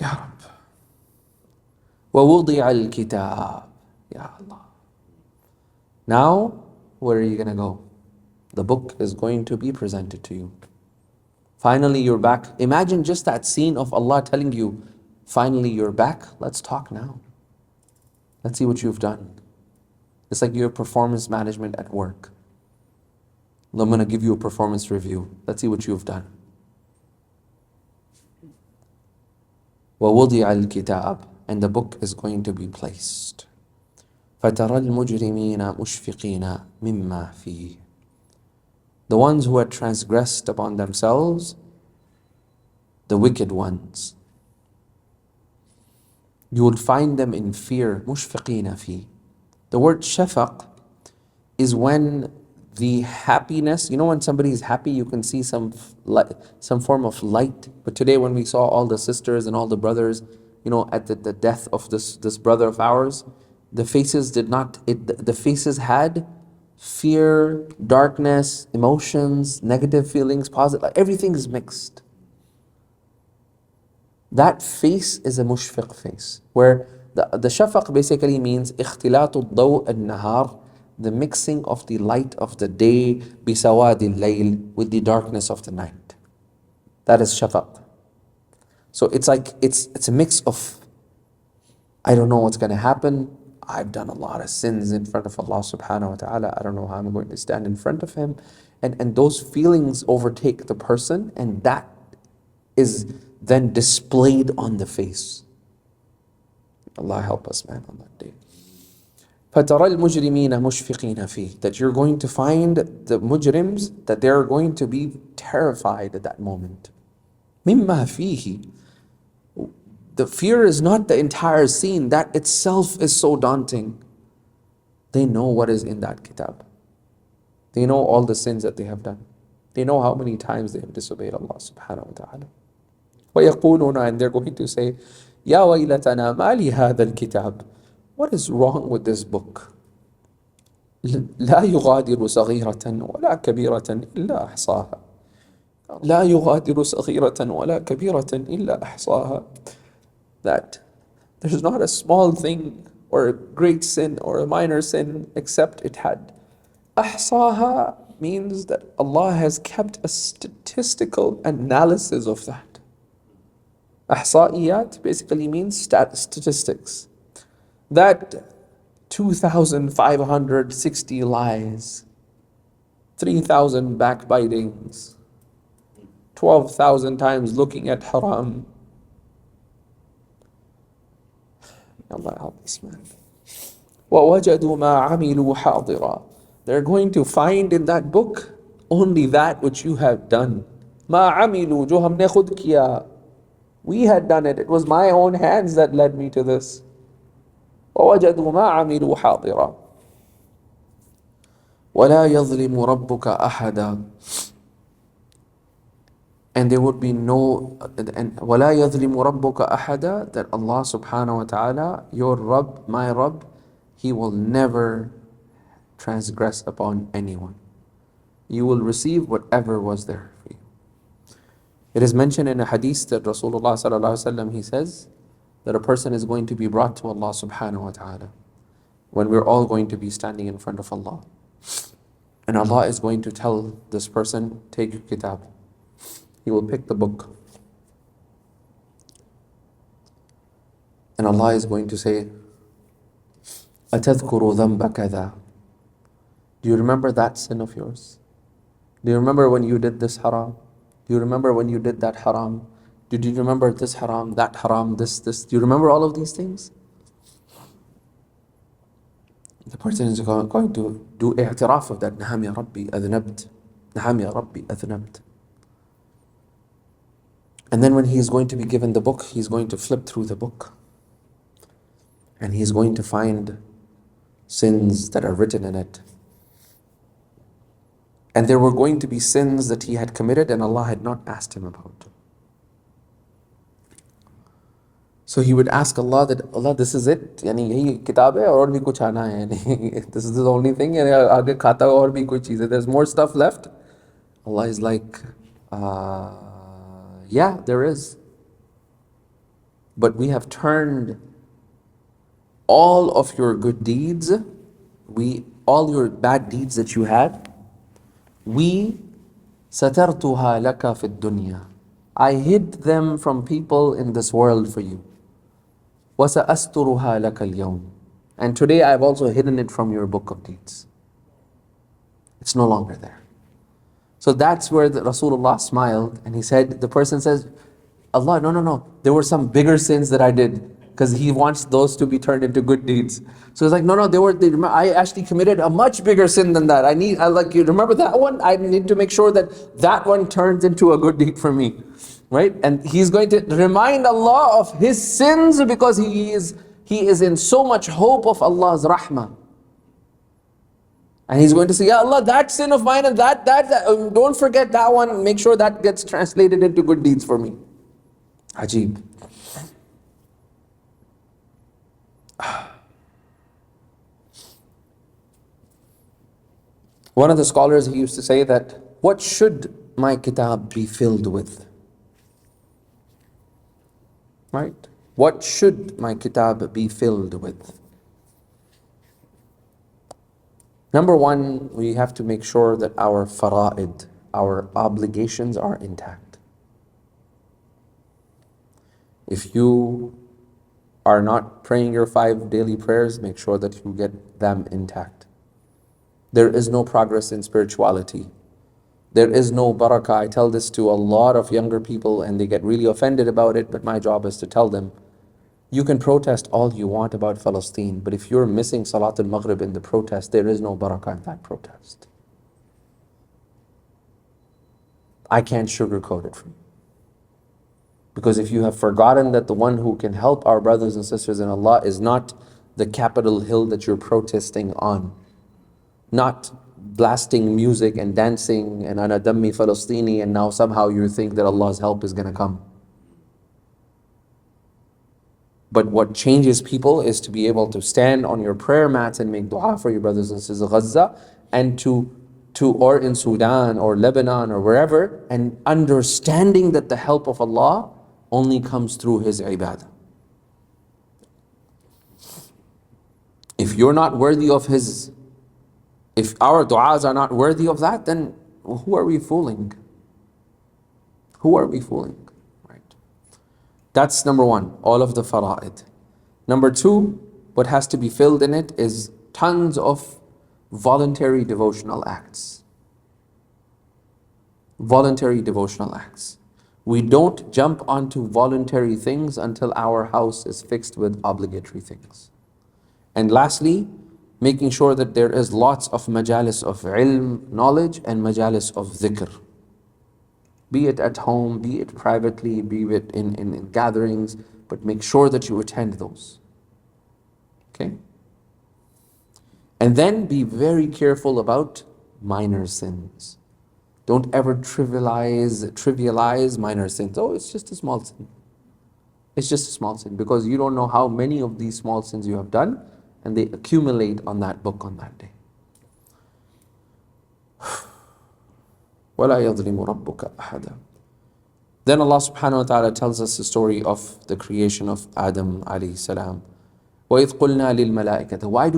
Rabb. وَوُضِعَ الْكِتَابِ. Ya Allah. Now, where are you going to go? The book is going to be presented to you. Finally, you're back. Imagine just that scene of Allah telling you, finally, you're back. Let's talk now. Let's see what you've done. It's like your performance management at work. I'm going to give you a performance review. Let's see what you've done. وَوُضِعَ الْكِتَابِ, and the book is going to be placed. فَتَرَى الْمُجْرِمِينَ مُشْفِقِينَ مِمَّا فِيهِ. The ones who had transgressed upon themselves, the wicked ones, you would find them in fear. مُشْفِقِينَ فِيهِ. The word shafaq is when the happiness, you know, when somebody is happy, you can see some form of light. But today, when we saw all the sisters and all the brothers, you know, at the death of this brother of ours, the faces did not. The faces had fear, darkness, emotions, negative feelings, positive. Like everything is mixed. That face is a mushfiq face, where the shafaq basically means اختلاط الضوء النهار, the mixing of the light of the day بسواد الليل, with the darkness of the night. That is shafaq. So it's like it's a mix of, I don't know what's going to happen. I've done a lot of sins in front of Allah subhanahu wa ta'ala. I don't know how I'm going to stand in front of Him. And those feelings overtake the person, and that is then displayed on the face. Allah help us, man, on that day. فَتَرَى الْمُجْرِمِينَ مُشْفِقِينَ فِيهِ, that you're going to find the mujrims, that they're going to be terrified at that moment. مِمَّا فِيهِ. The fear is not the entire scene. That itself is so daunting. They know what is in that kitab. They know all the sins that they have done. They know how many times they have disobeyed Allah subhanahu wa ta'ala. وَيَقُولُونَ, and they're going to say, يَا وَيْلَتَنَا مَا لِ هَذَا الْكِتَابِ. What is wrong with this book? لَا يُغَادِرُ صَغِيرَةً وَلَا كَبِيرَةً إِلَّا أَحْصَاهَا. لَا يُغَادِرُ صَغِيرَةً وَلَا كَبِيرَةً إِلَّا أَحْصَاهَا. That there's not a small thing or a great sin or a minor sin except it had. أحصاها means that Allah has kept a statistical analysis of that. Ahsa'iyat basically means statistics. That 2,560 lies, 3,000 backbitings, 12,000 times looking at haram. Allah help us, man. وَوَجَدُوا مَا عَمِلُوا حَاضِرًا. They're going to find in that book only that which you have done. مَا عَمِلُوا, جو हमने खुद किया. We had done it. It was my own hands that led me to this. وَوَجَدُوا مَا عَمِلُوا حَاضِرًا. وَلَا يَظْلِمُ رَبُّكَ أَحَدًا. And there would be no, and وَلَا يَظْلِمُ رَبُّكَ أَحَدًا, that Allah subhanahu wa ta'ala, your Rabb, my Rabb, He will never transgress upon anyone. You will receive whatever was there for you. It is mentioned in a hadith that Rasulullah sallallahu alaihi wasallam, he says that a person is going to be brought to Allah subhanahu wa ta'ala when we're all going to be standing in front of Allah. And Allah is going to tell this person, take your kitab. He will pick the book. And Allah is going to say, أَتَذْكُرُ ذَنْبَ كَذَا. Do you remember that sin of yours? Do you remember when you did this haram? Do you remember when you did that haram? Did you remember this haram, that haram, this? Do you remember all of these things? The person is going to do i'tiraf of that. نعم يا ربي أذنبت. نعم يا ربي أذنبت. And then when he is going to be given the book, he's going to flip through the book. And he's going to find sins that are written in it. And there were going to be sins that he had committed and Allah had not asked him about. So he would ask Allah that, Allah, this is it? Yani yahi kitab hai aur bhi kuch aana hai? Yani this is the only thing? Yani aage khata aur bhi koi cheez hai? There's more stuff left? Allah is like, yeah, there is. But we have turned all of your good deeds, we all your bad deeds that you had, we satartuha laka fid dunya. I hid them from people in this world for you. وَسَأَسْتُرُهَا لَكَ الْيَوْمِ. And today I've also hidden it from your book of deeds. It's no longer there. So that's where the Rasulullah smiled and he said, the person says, Allah, no, there were some bigger sins that I did, because he wants those to be turned into good deeds. So he's like, no, I actually committed a much bigger sin than that. I like, you remember that one? I need to make sure that that one turns into a good deed for me. Right? And he's going to remind Allah of his sins because he is in so much hope of Allah's rahmah. And he's going to say, Ya Allah, that sin of mine and that don't forget that one. Make sure that gets translated into good deeds for me. Ajib. One of the scholars, he used to say that, what should my kitab be filled with? Right? What should my kitab be filled with? Number one, we have to make sure that our fara'id, our obligations are intact. If you are not praying your 5 daily prayers, make sure that you get them intact. There is no progress in spirituality. There is no barakah. I tell this to a lot of younger people and they get really offended about it, but my job is to tell them, you can protest all you want about Palestine, but if you're missing Salat al-Maghrib in the protest, there is no barakah in that protest. I can't sugarcoat it for you. Because if you have forgotten that the one who can help our brothers and sisters in Allah is not the Capitol Hill that you're protesting on, not blasting music and dancing and ana dammi Falastini, and now somehow you think that Allah's help is going to come. But what changes people is to be able to stand on your prayer mats and make dua for your brothers and sisters in Gaza and or in Sudan or Lebanon or wherever, and understanding that the help of Allah only comes through His ibadah. If you're not worthy of His, if our du'as are not worthy of that, then who are we fooling? Who are we fooling? Right? That's number one, all of the fara'id. Number two, what has to be filled in it is tons of voluntary devotional acts. Voluntary devotional acts. We don't jump onto voluntary things until our house is fixed with obligatory things. And lastly, making sure that there is lots of majalis of ilm, knowledge, and majalis of dhikr. Be it at home, be it privately, be it in gatherings, but make sure that you attend those. Okay? And then be very careful about minor sins. Don't ever trivialize minor sins. Oh, it's just a small sin. It's just a small sin, because you don't know how many of these small sins you have done, and they accumulate on that book on that day. وَلَا يَظْلِمُ رَبُّكَ أَحَدًا. Then Allah subhanahu wa ta'ala tells us the story of the creation of Adam alayhi salam. وَإِذْ قُلْنَا لِلْمَلَائِكَةِ. Why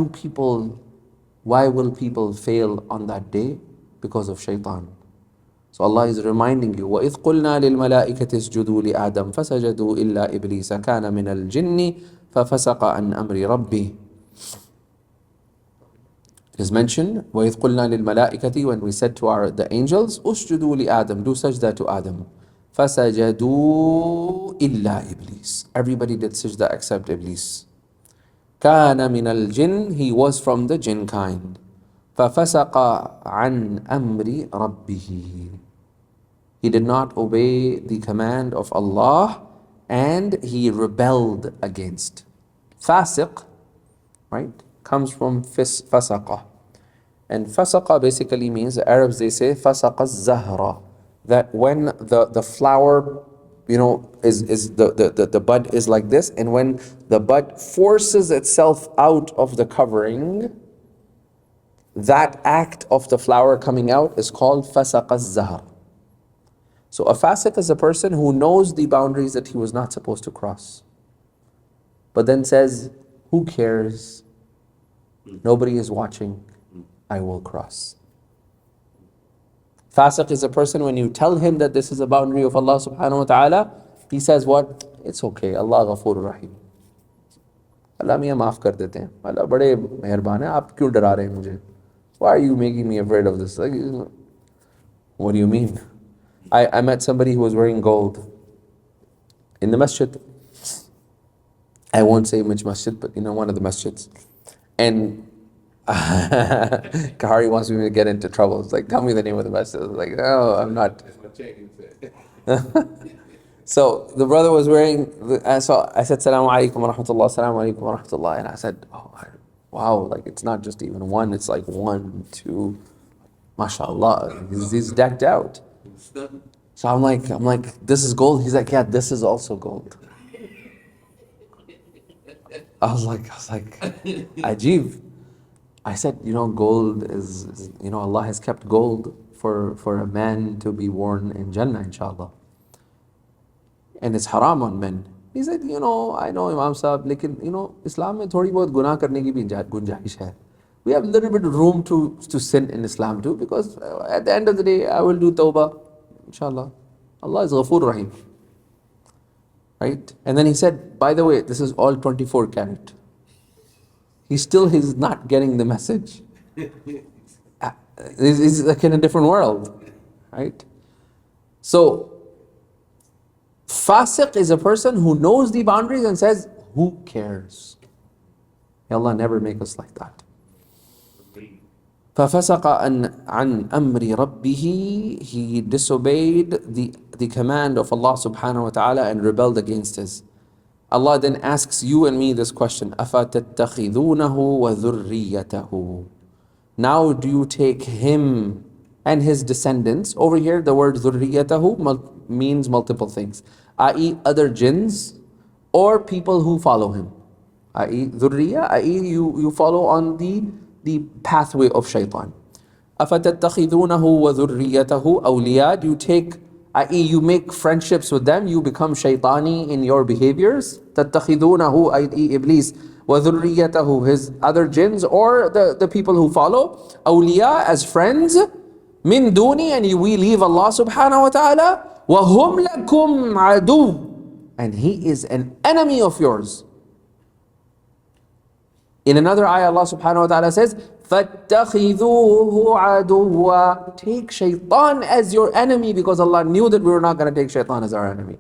will people fail on that day? Because of shaitan. So Allah is reminding you, وَإِذْ قُلْنَا لِلْمَلَائِكَةِ اسْجُدُوا لِآدَمَ فَسَجَدُوا إِلَّا إِبْلِيسَ كَانَ مِنَ الْجِنِّ فَفَسَقَ عَنْ أَمْرِ رَبِّهِ. It is mentioned, وَإِذْ قُلْنَا لِلْمَلَائِكَةِ, when we said to the angels, اسْجُدُوا لِآدَمَ, do sajda to Adam. فَسَجَدُوا إِلَّا إِبْلِيسَ. Everybody did sajda except Iblis. كَانَ مِنَ الْجِنِّ, he was from the jinn kind. فَفَسَقَ عَنْ أَمْرِ رَبِّهِ. He did not obey the command of Allah and he rebelled against. Fasiq, right, comes from fasaqa. And fasaqa basically means, the Arabs, they say fasaqa zahra, that when the flower, is the bud is like this, and when the bud forces itself out of the covering, that act of the flower coming out is called fasaqa zahr. So a fasiq is a person who knows the boundaries that he was not supposed to cross, but then says, who cares? Nobody is watching. I will cross. Fasiq is a person, when you tell him that this is a boundary of Allah subhanahu wa ta'ala, he says what? It's okay, Allah Ghafoor Rahim. Allah मियाँ माफ कर देते हैं. Allah बड़े मेहरबान हैं, आप क्यों डरा रहे हैं मुझे? Why are you making me afraid of this? Like, what do you mean? I met somebody who was wearing gold in the masjid. I won't say which masjid, but one of the masjids. And Kahari wants me to get into trouble. It's like, tell me the name of the masjid. I was like, no, I'm not. That's what Chaykin said. So the brother was wearing, I said, Salaam alaikum wa rahmatullah, Salaam alaikum wa rahmatullah. And I said, wow, like it's not just even one, it's like 1, 2, mashallah. He's decked out. So I'm like, this is gold? He's like, yeah, this is also gold. I was like, Ajib. I said, gold is Allah has kept gold for a man to be worn in Jannah, inshallah. And it's haram on men. He said, I know Imam Sahib, lekin, Islam mein thodi bahut gunah karne ki bhi gunjaish hai. We have a little bit of room to sin in Islam too, because at the end of the day, I will do tawbah, inshallah. Allah is Ghafoor Rahim. Right? And then he said, by the way, this is all 24 karat. He's not getting the message. He's like in a different world. Right? So, Fasiq is a person who knows the boundaries and says, who cares? May Allah never make us like that. فَفَسَقَ عَنْ أَمْرِ رَبِّهِ. He disobeyed the command of Allah subhanahu wa ta'ala and rebelled against his. Allah then asks you and me this question, أَفَتَتَّخِذُونَهُ وَذُرِّيَّتَهُ. Now do you take him and his descendants? Over here the word ذُرِّيَّتَهُ means multiple things, i.e. other jinns or people who follow him. I.e. dhurriya, i.e. you follow on the pathway of shaitan. أَفَتَتَّخِذُونَهُ وَذُرِّيَّتَهُ أَوْلِيَا. Do you take, i.e. you make friendships with them, you become shaitani in your behaviors. تَتَّخِذُونَهُ, i.e. Iblis, وَذُرِّيَّتَهُ, his other jinns or the people who follow, أَوْلِيَا, as friends, مِن دُونِي, and we leave Allah subhanahu wa ta'ala, وَهُمْ لَكُمْ عَدُوٌ, and he is an enemy of yours. In another ayah, Allah subhanahu wa ta'ala says, فَاتَّخِذُوهُ عَدُوًّا. Take shaitan as your enemy, because Allah knew that we were not going to take shaitan as our enemy.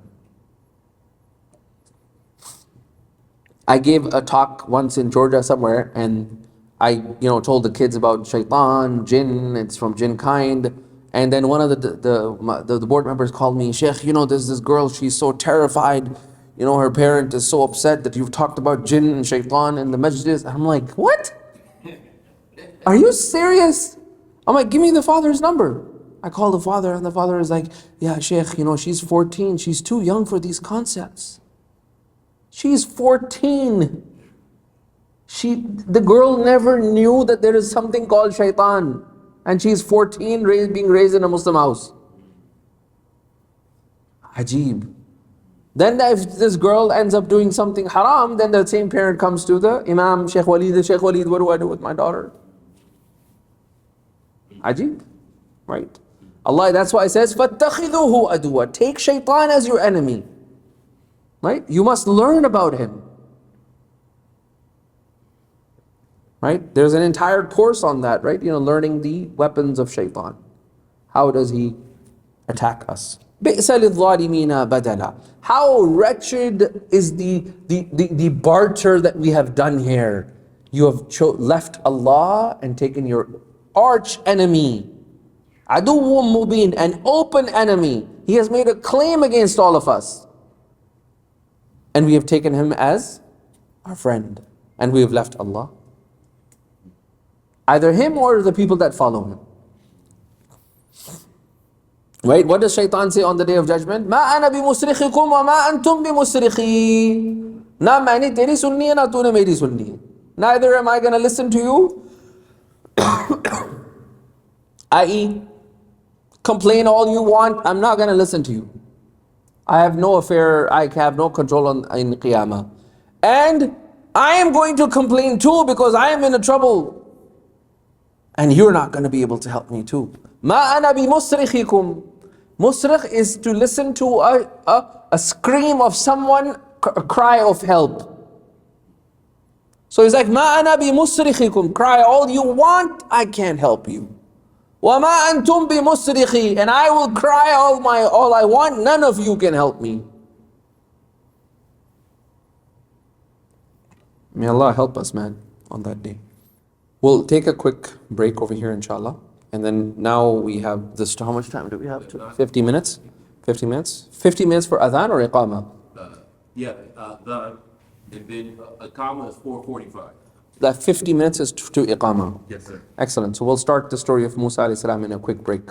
I gave a talk once in Georgia somewhere, and I told the kids about shaitan, jinn, it's from jinn kind. And then one of the board members called me, Sheikh, there's this girl, she's so terrified. Her parent is so upset that you've talked about jinn and shaitan in the masjid. And I'm like, what? Are you serious? I'm like, give me the father's number. I call the father, and the father is like, yeah, Sheikh, she's 14. She's too young for these concepts. She's 14. The girl never knew that there is something called shaitan. And she's 14, being raised in a Muslim house. Ajib. Then if this girl ends up doing something haram, then the same parent comes to the Imam, Sheikh Walid, what do I do with my daughter? Ajib. Right? Allah, that's why it says, فَاتَّخِذُوهُ أَدُوًّا. Take shaitan as your enemy. Right? You must learn about him. Right? There's an entire course on that, right? Learning the weapons of shaitan. How does he attack us? بِئْسَ لِلظَّالِمِينَ بَدَلًا. How wretched is the barter that we have done here. You have left Allah and taken your arch enemy. عَدُوٌّ مُبِينٌ, an open enemy. He has made a claim against all of us. And we have taken him as our friend. And we have left Allah. Either him or the people that follow him. Right? What does shaitan say on the day of judgment? مَا أَنَا بِمُسْرِخِكُمْ وَمَا أَنْتُمْ بِمُسْرِخِي. Na maine teri sunni hai, na tune meri sunni hai. Neither am I going to listen to you. I.e., complain all you want, I'm not going to listen to you. I have no affair, I have no control in Qiyamah. And I am going to complain too, because I am in a trouble. And you're not going to be able to help me too. Ma ana bi musrikhikum. Musrikh is to listen to a scream of someone, a cry of help. So he's like, Ma ana bi musrikhikum. Cry all you want, I can't help you. Wa ma antum bi musrikhi. And I will cry all I want, none of you can help me. May Allah help us, man, on that day. We'll take a quick break over here, inshallah. And then now we have this. How much time do we have? 50 minutes? 50 minutes? 50 minutes for adhan or iqamah? And then Iqamah is 4:45. That 50 minutes is to iqamah. Yes, sir. Excellent. So we'll start the story of Musa alayhi salam in a quick break.